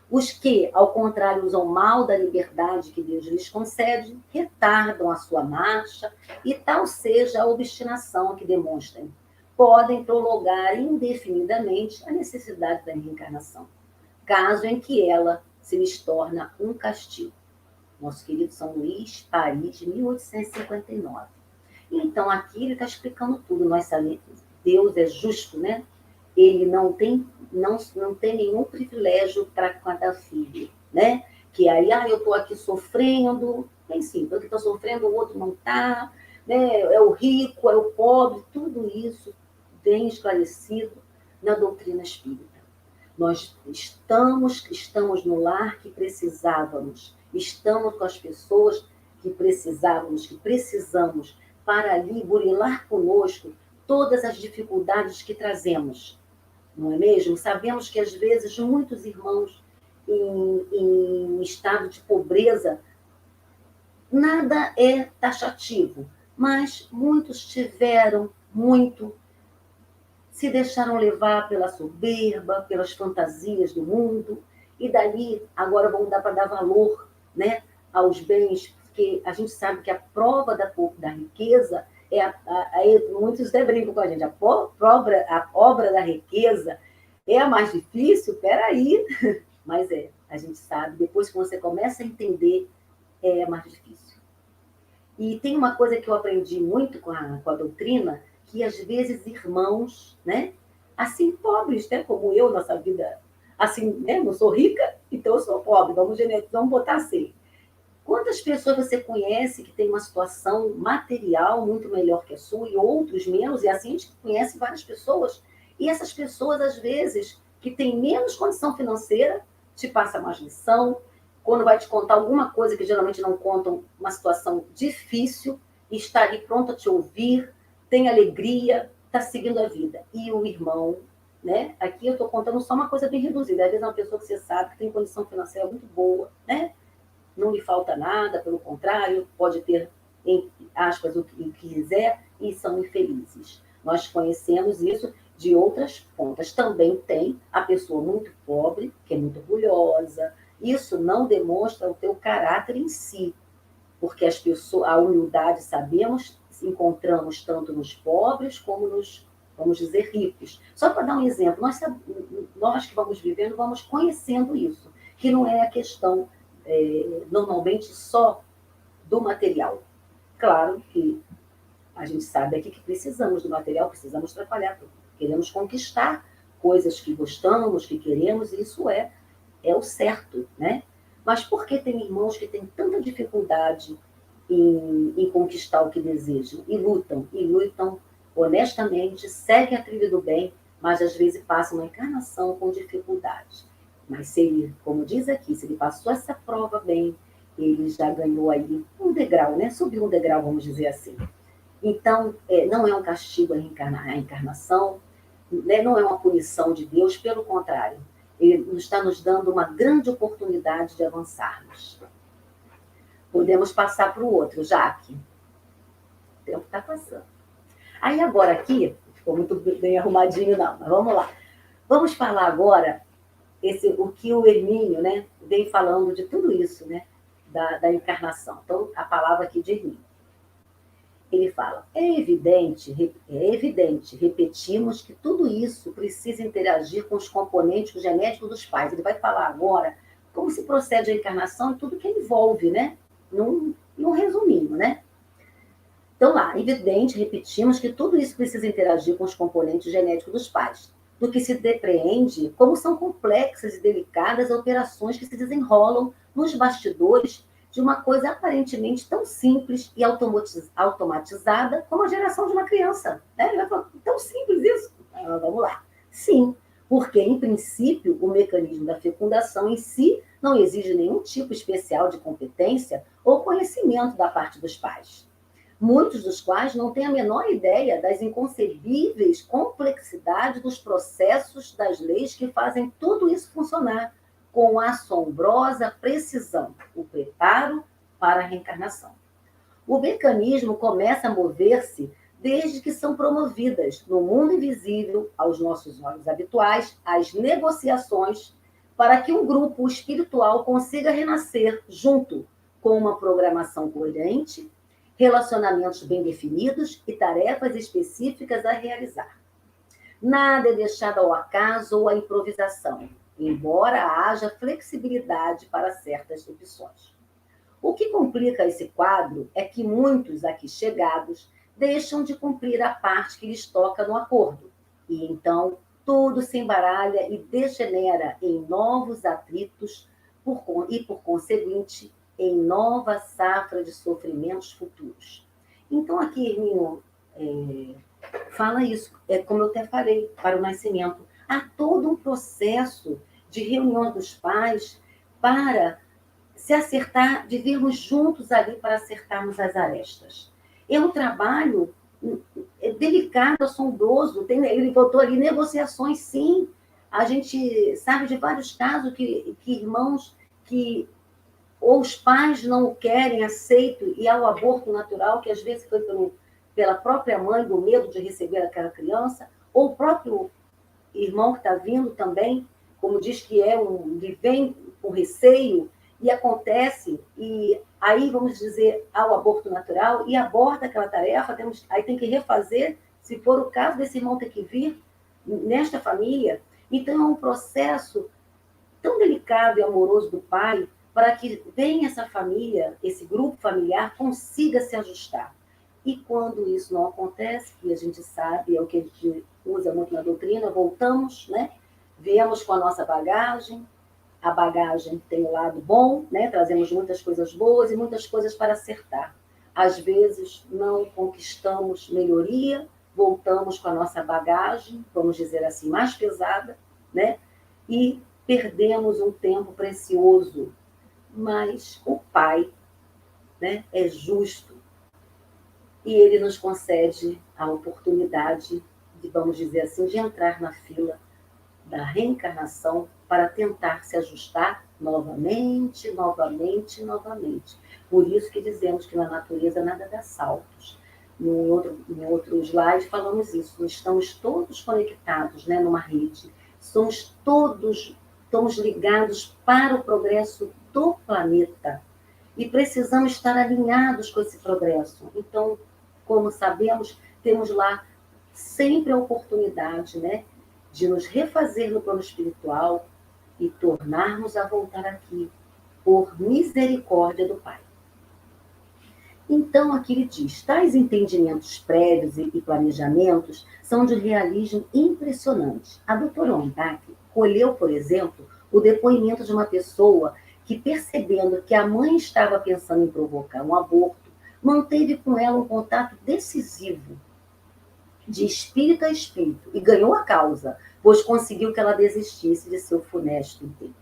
Os que, ao contrário, usam mal da liberdade que Deus lhes concede, retardam a sua marcha, e tal seja a obstinação que demonstrem, podem prolongar indefinidamente a necessidade da reencarnação, caso em que ela se lhes torna um castigo. Nosso querido São Luís, Paris, 1859. Então, aqui ele está explicando tudo. Nós sabemos que Deus é justo, né? Ele não tem nenhum privilégio para cada filho, né? Que aí, eu estou aqui sofrendo, bem simples, eu que estou sofrendo, o outro não está, né? É o rico, é o pobre, tudo isso bem esclarecido na doutrina espírita. Nós estamos no lar que precisávamos, estamos com as pessoas que precisamos para ali burilar conosco todas as dificuldades que trazemos. Não é mesmo? Sabemos que, às vezes, muitos irmãos em estado de pobreza, nada é taxativo, mas muitos se deixaram levar pela soberba, pelas fantasias do mundo, e dali agora vão dar para dar valor, né, aos bens, porque a gente sabe que a prova da riqueza muitos até brincam com a gente, a obra da riqueza é a mais difícil, peraí, mas a gente sabe, depois que você começa a entender, é mais difícil. E tem uma coisa que eu aprendi muito com a doutrina, que às vezes irmãos, né, assim, pobres, né, como eu, nossa vida, assim, né, não sou rica, então eu sou pobre, vamos botar assim. Quantas pessoas você conhece que tem uma situação material muito melhor que a sua e outros menos, e assim a gente conhece várias pessoas, E essas pessoas, às vezes, que têm menos condição financeira, te passam mais lição, quando vai te contar alguma coisa que geralmente não contam, uma situação difícil, está ali pronto a te ouvir, tem alegria, está seguindo a vida. E o irmão, né? Aqui eu estou contando só uma coisa bem reduzida. Às vezes é uma pessoa que você sabe que tem condição financeira muito boa, né? Não lhe falta nada, pelo contrário, pode ter, em aspas, o que quiser, e são infelizes. Nós conhecemos isso de outras pontas. Também tem a pessoa muito pobre, que é muito orgulhosa. Isso não demonstra o teu caráter em si, porque as pessoas, a humildade, sabemos, encontramos tanto nos pobres como nos, vamos dizer, ricos. Só para dar um exemplo, nós que vamos vivendo, vamos conhecendo isso, que não é a questão, normalmente, só do material. Claro que a gente sabe aqui que precisamos do material, precisamos trabalhar, queremos conquistar coisas que gostamos, que queremos, e isso é o certo, né? Mas por que tem irmãos que têm tanta dificuldade em conquistar o que desejam? E lutam honestamente, seguem a trilha do bem, mas às vezes passam uma encarnação com dificuldade. Mas se ele, como diz aqui, se ele passou essa prova bem, ele já ganhou aí um degrau, né? Subiu um degrau, vamos dizer assim. Então, não é um castigo a encarnação, né? Não é uma punição de Deus, pelo contrário. Ele está nos dando uma grande oportunidade de avançarmos. Podemos passar para o outro, Jaque. O tempo está passando. Aí agora aqui, ficou muito bem arrumadinho não, mas vamos lá. Vamos falar agora o que o Hermínio, né, vem falando de tudo isso, né, da encarnação. Então, a palavra aqui de Hermínio. Ele fala, é evidente, repetimos que tudo isso precisa interagir com os componentes genéticos dos pais. Ele vai falar agora como se procede a encarnação e tudo que envolve, né? Num resuminho, né? Então, lá, evidente, repetimos que tudo isso precisa interagir com os componentes genéticos dos pais, do que se depreende como são complexas e delicadas operações que se desenrolam nos bastidores de uma coisa aparentemente tão simples e automatizada como a geração de uma criança. Ele vai falar, tão simples isso? Vamos lá. Sim, porque, em princípio, o mecanismo da fecundação em si não exige nenhum tipo especial de competência ou conhecimento da parte dos pais, muitos dos quais não têm a menor ideia das inconcebíveis complexidades dos processos das leis que fazem tudo isso funcionar com assombrosa precisão, o preparo para a reencarnação. O mecanismo começa a mover-se desde que são promovidas, no mundo invisível, aos nossos olhos habituais, as negociações para que um grupo espiritual consiga renascer junto com uma programação coerente, relacionamentos bem definidos e tarefas específicas a realizar. Nada é deixado ao acaso ou à improvisação, embora haja flexibilidade para certas opções. O que complica esse quadro é que muitos aqui chegados deixam de cumprir a parte que lhes toca no acordo, e então tudo se embaralha e degenera em novos atritos e, por conseguinte, em nova safra de sofrimentos futuros. Então, aqui, Hermínio, fala isso, como eu até falei, para o nascimento. Há todo um processo de reunião dos pais para se acertar, de virmos juntos ali para acertarmos as arestas. É um trabalho delicado, assombroso. Ele botou ali negociações, sim. A gente sabe de vários casos que irmãos que ou os pais não o querem, aceitam, e há o aborto natural, que às vezes foi pela própria mãe, do medo de receber aquela criança, ou o próprio irmão que está vindo também, como diz que ele vem com receio, e acontece, e aí, vamos dizer, há o aborto natural, e aborta aquela tarefa, aí tem que refazer, se for o caso desse irmão ter que vir nesta família. Então, é um processo tão delicado e amoroso do pai, para que venha essa família, esse grupo familiar, consiga se ajustar. E quando isso não acontece, que a gente sabe, é o que a gente usa muito na doutrina, voltamos, né? Viemos com a nossa bagagem, a bagagem tem o lado bom, né? Trazemos muitas coisas boas e muitas coisas para acertar. Às vezes não conquistamos melhoria, voltamos com a nossa bagagem, vamos dizer assim, mais pesada, né? E perdemos um tempo precioso. Mas o Pai, né, é justo e ele nos concede a oportunidade de, vamos dizer assim, de entrar na fila da reencarnação para tentar se ajustar novamente, novamente, novamente. Por isso que dizemos que na natureza nada dá saltos. Em outro slide falamos isso, estamos todos conectados, né, numa rede, estamos ligados para o progresso do planeta e precisamos estar alinhados com esse progresso. Então, como sabemos, temos lá sempre a oportunidade, né, de nos refazer no plano espiritual e tornarmos a voltar aqui por misericórdia do Pai. Então, aqui ele diz, tais entendimentos prévios e planejamentos são de realismo impressionante. A doutora Ondak colheu, por exemplo, o depoimento de uma pessoa que, percebendo que a mãe estava pensando em provocar um aborto, manteve com ela um contato decisivo, de espírito a espírito, e ganhou a causa, pois conseguiu que ela desistisse de seu funesto intento.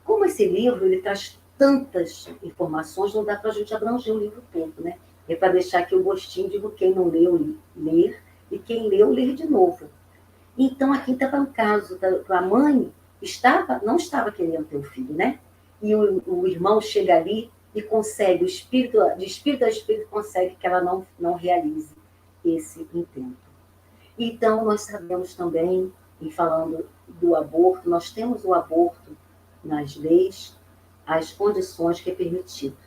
Como esse livro ele traz tantas informações, não dá para a gente abranger o livro todo, né? É para deixar aqui o gostinho de quem não leu, ler, e quem leu, ler de novo. Então, aqui estava um caso, a mãe não estava querendo ter o filho, né? E o irmão chega ali e consegue, de espírito a espírito, consegue que ela não realize esse intento. Então, nós sabemos também, e falando do aborto, nós temos o aborto nas leis, as condições que é permitido.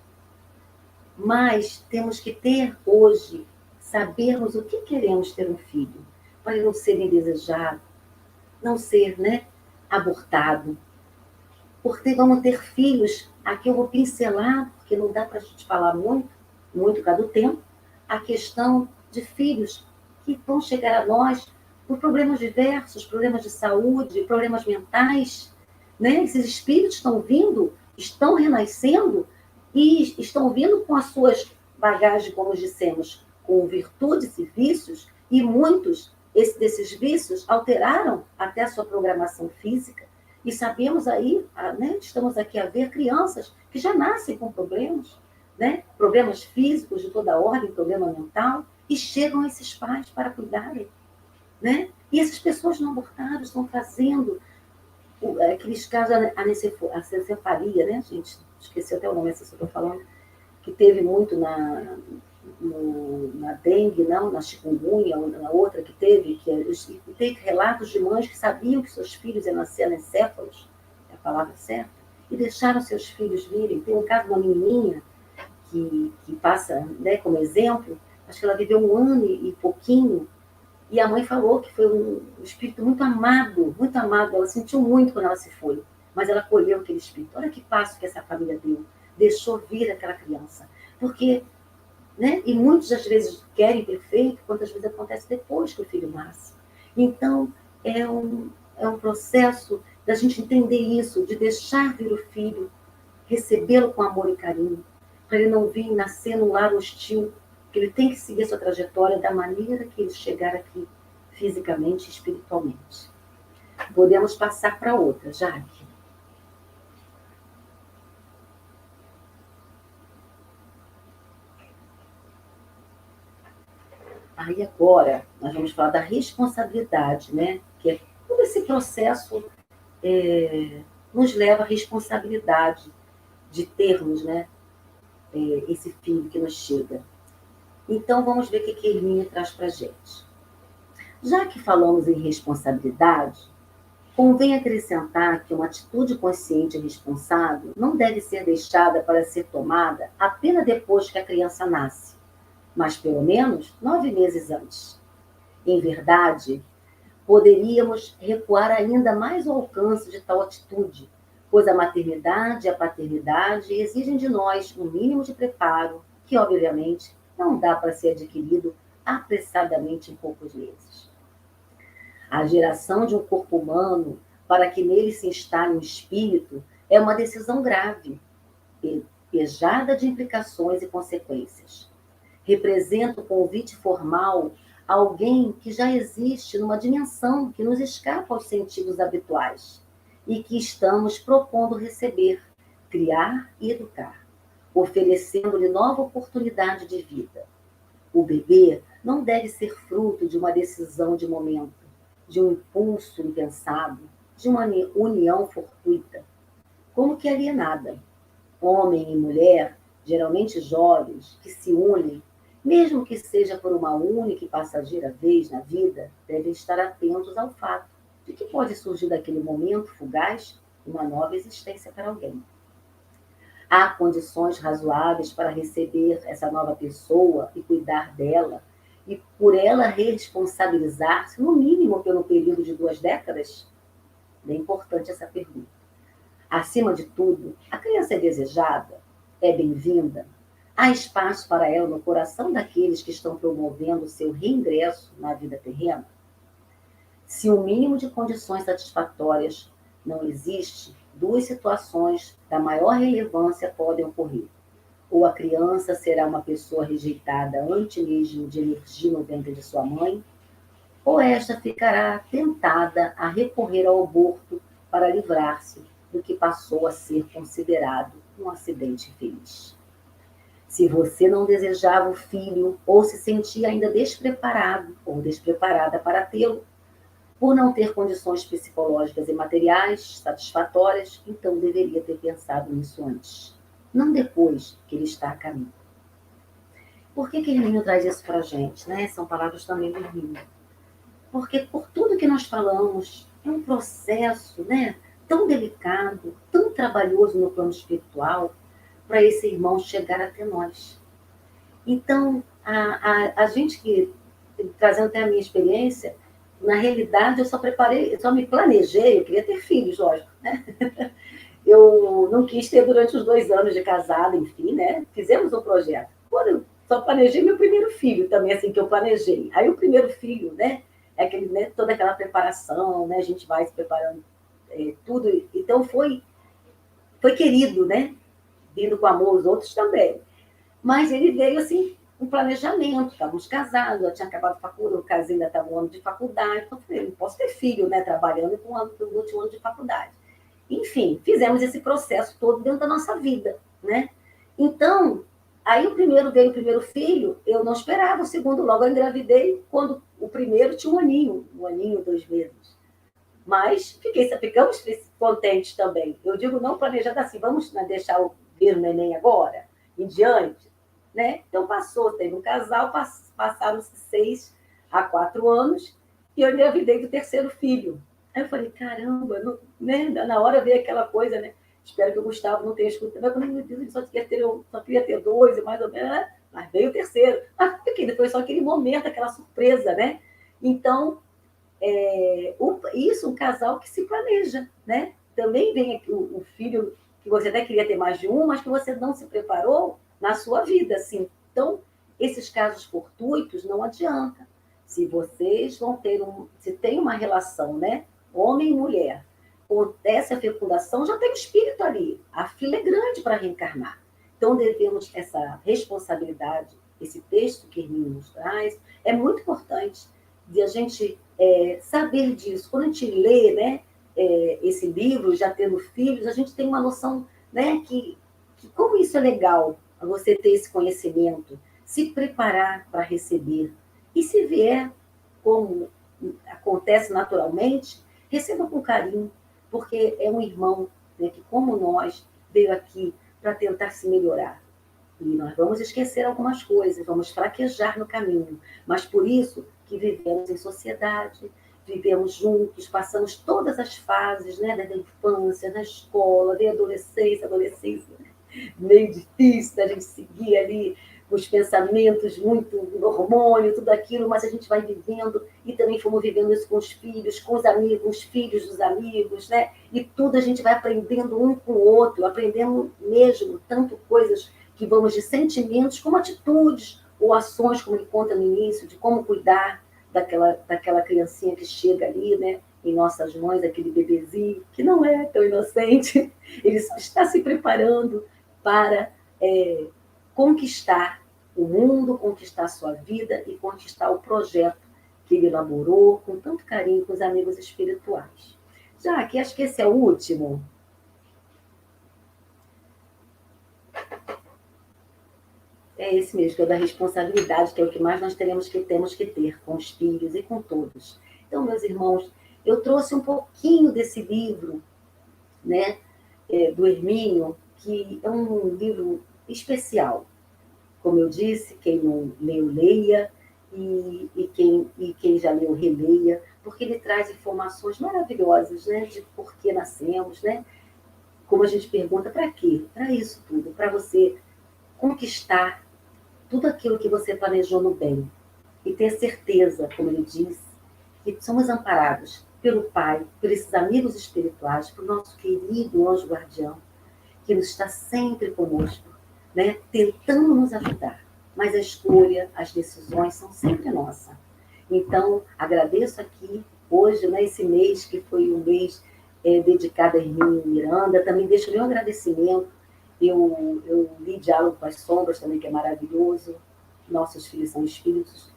Mas temos que ter hoje, sabermos o que queremos ter um filho, para ele não ser indesejado, não ser, né, abortado. Porque vamos ter filhos, aqui eu vou pincelar, porque não dá para a gente falar muito por causa do tempo, a questão de filhos que vão chegar a nós por problemas diversos, problemas de saúde, problemas mentais, né? Esses espíritos estão vindo, estão renascendo e estão vindo com as suas bagagens, como dissemos, com virtudes e vícios, e muitos desses vícios alteraram até a sua programação física. E sabemos aí, né, estamos aqui a ver crianças que já nascem com problemas, né, problemas físicos de toda ordem, problema mental, e chegam a esses pais para cuidarem, né? E essas pessoas não abortadas estão trazendo aqueles casos, a anencefalia, né, gente? Esqueci até o nome, essa que eu estou falando, que teve muito na dengue, não, na chikungunya, na outra que teve, teve relatos de mães que sabiam que seus filhos iam nascer anencéfalos, é a palavra certa, e deixaram seus filhos virem. Tem um caso de uma menininha que passa, né, como exemplo, acho que ela viveu 1 ano e pouquinho, e a mãe falou que foi um espírito muito amado, ela sentiu muito quando ela se foi, mas ela colheu aquele espírito. Olha que passo que essa família deu, deixou vir aquela criança, porque, né, e muitas das vezes querem perfeito, quantas vezes acontece depois que o filho nasce. Então, é um processo da gente entender isso, de deixar vir o filho, recebê-lo com amor e carinho, para ele não vir nascer num lar hostil, que ele tem que seguir a sua trajetória da maneira que ele chegar aqui, fisicamente e espiritualmente. Podemos passar para outra, Jaque. Aí agora, nós vamos falar da responsabilidade, né? Que é todo esse processo nos leva à responsabilidade de termos, né, esse filho que nos chega. Então, vamos ver o que a Hermínia traz para a gente. Já que falamos em responsabilidade, convém acrescentar que uma atitude consciente e responsável não deve ser deixada para ser tomada apenas depois que a criança nasce, mas pelo menos 9 meses antes. Em verdade, poderíamos recuar ainda mais o alcance de tal atitude, pois a maternidade e a paternidade exigem de nós um mínimo de preparo que, obviamente, não dá para ser adquirido apressadamente em poucos meses. A geração de um corpo humano para que nele se instale um espírito é uma decisão grave, pejada de implicações e consequências. Representa o convite formal alguém que já existe numa dimensão que nos escapa aos sentidos habituais e que estamos propondo receber, criar e educar, oferecendo-lhe nova oportunidade de vida. O bebê não deve ser fruto de uma decisão de momento, de um impulso impensado, de uma união fortuita, como que alienada. Homem e mulher, geralmente jovens, que se unem, mesmo que seja por uma única e passageira vez na vida, devem estar atentos ao fato de que pode surgir daquele momento fugaz uma nova existência para alguém. Há condições razoáveis para receber essa nova pessoa e cuidar dela, e por ela responsabilizar-se, no mínimo pelo período de 2 décadas? É importante essa pergunta. Acima de tudo, a criança é desejada, é bem-vinda, há espaço para ela no coração daqueles que estão promovendo o seu reingresso na vida terrena? Se o mínimo de condições satisfatórias não existe, 2 situações da maior relevância podem ocorrer. Ou a criança será uma pessoa rejeitada antes mesmo de emergir no ventre de sua mãe, ou esta ficará tentada a recorrer ao aborto para livrar-se do que passou a ser considerado um acidente infeliz. Se você não desejava o filho ou se sentia ainda despreparado ou despreparada para tê-lo, por não ter condições psicológicas e materiais satisfatórias, então deveria ter pensado nisso antes, não depois que ele está a caminho. Por que Hermínio traz isso para a gente, né? São palavras também do Hermínio. Porque por tudo que nós falamos, é um processo, né, tão delicado, tão trabalhoso no plano espiritual, para esse irmão chegar até nós. Então, a gente que, trazendo até a minha experiência, na realidade, eu só me planejei, eu queria ter filhos, lógico, né? Eu não quis ter durante os 2 anos de casada, enfim, né? Fizemos um projeto. Quando eu só planejei meu primeiro filho também, assim, que eu planejei. Aí o primeiro filho, né? É aquele, né, toda aquela preparação, né? A gente vai se preparando, tudo. Então foi querido, né? Vindo com amor, os outros também. Mas ele veio, assim, um planejamento, estávamos casados, eu tinha acabado de faculdade, o caso ainda estava no ano de faculdade, então eu falei, não posso ter filho, né, trabalhando com o último ano de faculdade. Enfim, fizemos esse processo todo dentro da nossa vida, né? Então, aí veio o primeiro filho, eu não esperava, o segundo logo eu engravidei, quando o primeiro tinha 1 aninho, 2 meses. Mas ficamos contentes também. Eu digo não planejado assim, vamos, né, deixar ver o neném agora, em diante, né? Então teve um casal, passaram-se 6 a 4 anos, e eu engravidei do 3º filho. Aí eu falei, caramba, não, né? Na hora veio aquela coisa, né? Espero que o Gustavo não tenha escutado, mas meu Deus, ele só queria ter 2, mais ou menos, né? Mas veio o 3º. Depois só aquele momento, aquela surpresa, né? Então, isso, um casal que se planeja, né? Também vem aqui o filho que você até queria ter mais de um, mas que você não se preparou na sua vida, assim. Então, esses casos fortuitos não adianta. Se vocês se tem uma relação, né? Homem e mulher, acontece a fecundação, já tem o espírito ali. A fila é grande para reencarnar. Então, devemos essa responsabilidade, esse texto que Hermínio nos traz, é muito importante de a gente saber disso. Quando a gente lê, né, esse livro, já tendo filhos, a gente tem uma noção, né, que como isso é legal, você ter esse conhecimento, se preparar para receber. E se vier, como acontece naturalmente, receba com carinho, porque é um irmão, né, que, como nós, veio aqui para tentar se melhorar. E nós vamos esquecer algumas coisas, vamos fraquejar no caminho, mas por isso que vivemos em sociedade, vivemos juntos, passamos todas as fases, né, da infância, da escola, da adolescência, meio difícil da gente seguir ali os pensamentos muito no hormônio, tudo aquilo, mas a gente vai vivendo e também fomos vivendo isso com os filhos, com os amigos, os filhos dos amigos, né? E tudo a gente vai aprendendo um com o outro, aprendendo mesmo tanto coisas que vamos de sentimentos como atitudes ou ações, como ele conta no início, de como cuidar daquela criancinha que chega ali, né, em nossas mãos, aquele bebezinho que não é tão inocente, ele está se preparando para conquistar o mundo, conquistar a sua vida e conquistar o projeto que ele elaborou com tanto carinho com os amigos espirituais. Já que acho que esse é o último. É esse mesmo, que é o da responsabilidade, que é o que mais nós temos que ter com os filhos e com todos. Então, meus irmãos, eu trouxe um pouquinho desse livro, né, do Hermínio, que é um livro especial. Como eu disse, quem não leu, leia, e quem já leu, releia, porque ele traz informações maravilhosas, né, de por que nascemos, né? Como a gente pergunta, para quê? Para isso tudo, para você conquistar tudo aquilo que você planejou no bem. E ter certeza, como ele diz, que somos amparados pelo Pai, por esses amigos espirituais, por nosso querido anjo guardião, que nos está sempre conosco, né, tentando nos ajudar. Mas a escolha, as decisões são sempre nossas. Então, agradeço aqui, hoje, né, esse mês, que foi um mês dedicado a Hermínio Miranda, também deixo meu agradecimento. Eu li Diálogo com as Sombras também, que é maravilhoso. Nossos filhos são espíritos.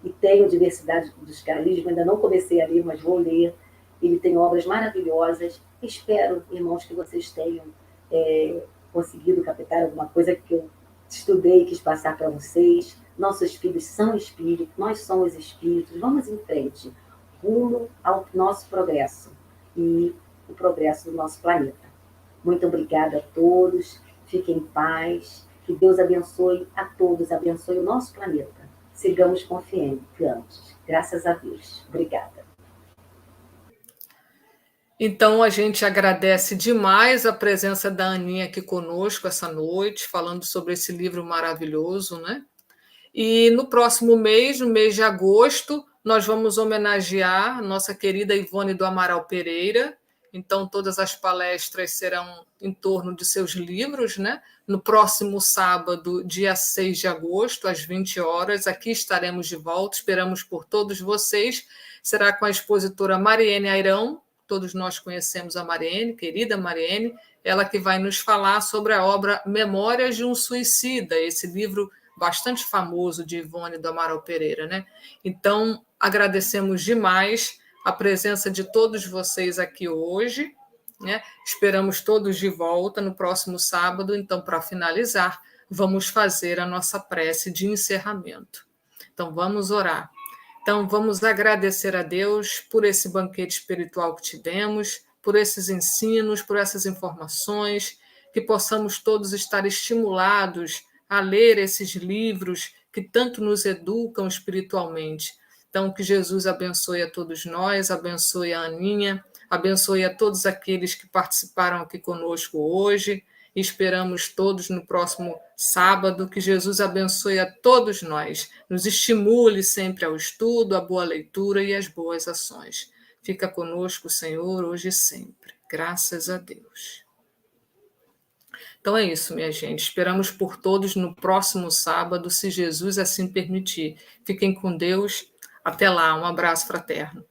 E tenho Diversidade dos Carismas, ainda não comecei a ler, mas vou ler. Ele tem obras maravilhosas. Espero, irmãos, que vocês tenham conseguido captar alguma coisa que eu estudei e quis passar para vocês. Nossos filhos são espíritos, nós somos espíritos. Vamos em frente, rumo ao nosso progresso e o progresso do nosso planeta. Muito obrigada a todos, fiquem em paz, que Deus abençoe a todos, abençoe o nosso planeta. Sigamos confiantes, graças a Deus. Obrigada. Então, a gente agradece demais a presença da Aninha aqui conosco essa noite, falando sobre esse livro maravilhoso, né? E no próximo mês, no mês de agosto, nós vamos homenagear a nossa querida Ivone do Amaral Pereira. Então, todas as palestras serão em torno de seus livros, né? No próximo sábado, dia 6 de agosto, às 20 horas, aqui estaremos de volta, esperamos por todos vocês. Será com a expositora Mariene Airão, todos nós conhecemos a Mariene, querida Mariene, ela que vai nos falar sobre a obra Memórias de um Suicida, esse livro bastante famoso de Ivone do Amaral Pereira, né? Então, agradecemos demais a presença de todos vocês aqui hoje, né? Esperamos todos de volta no próximo sábado. Então, para finalizar, vamos fazer a nossa prece de encerramento. Então, vamos orar. Então, vamos agradecer a Deus por esse banquete espiritual que tivemos, por esses ensinos, por essas informações, que possamos todos estar estimulados a ler esses livros que tanto nos educam espiritualmente. Então, que Jesus abençoe a todos nós, abençoe a Aninha, abençoe a todos aqueles que participaram aqui conosco hoje. E esperamos todos no próximo sábado. Que Jesus abençoe a todos nós, nos estimule sempre ao estudo, à boa leitura e às boas ações. Fica conosco, Senhor, hoje e sempre. Graças a Deus. Então é isso, minha gente. Esperamos por todos no próximo sábado, se Jesus assim permitir. Fiquem com Deus. Até lá. Um abraço fraterno.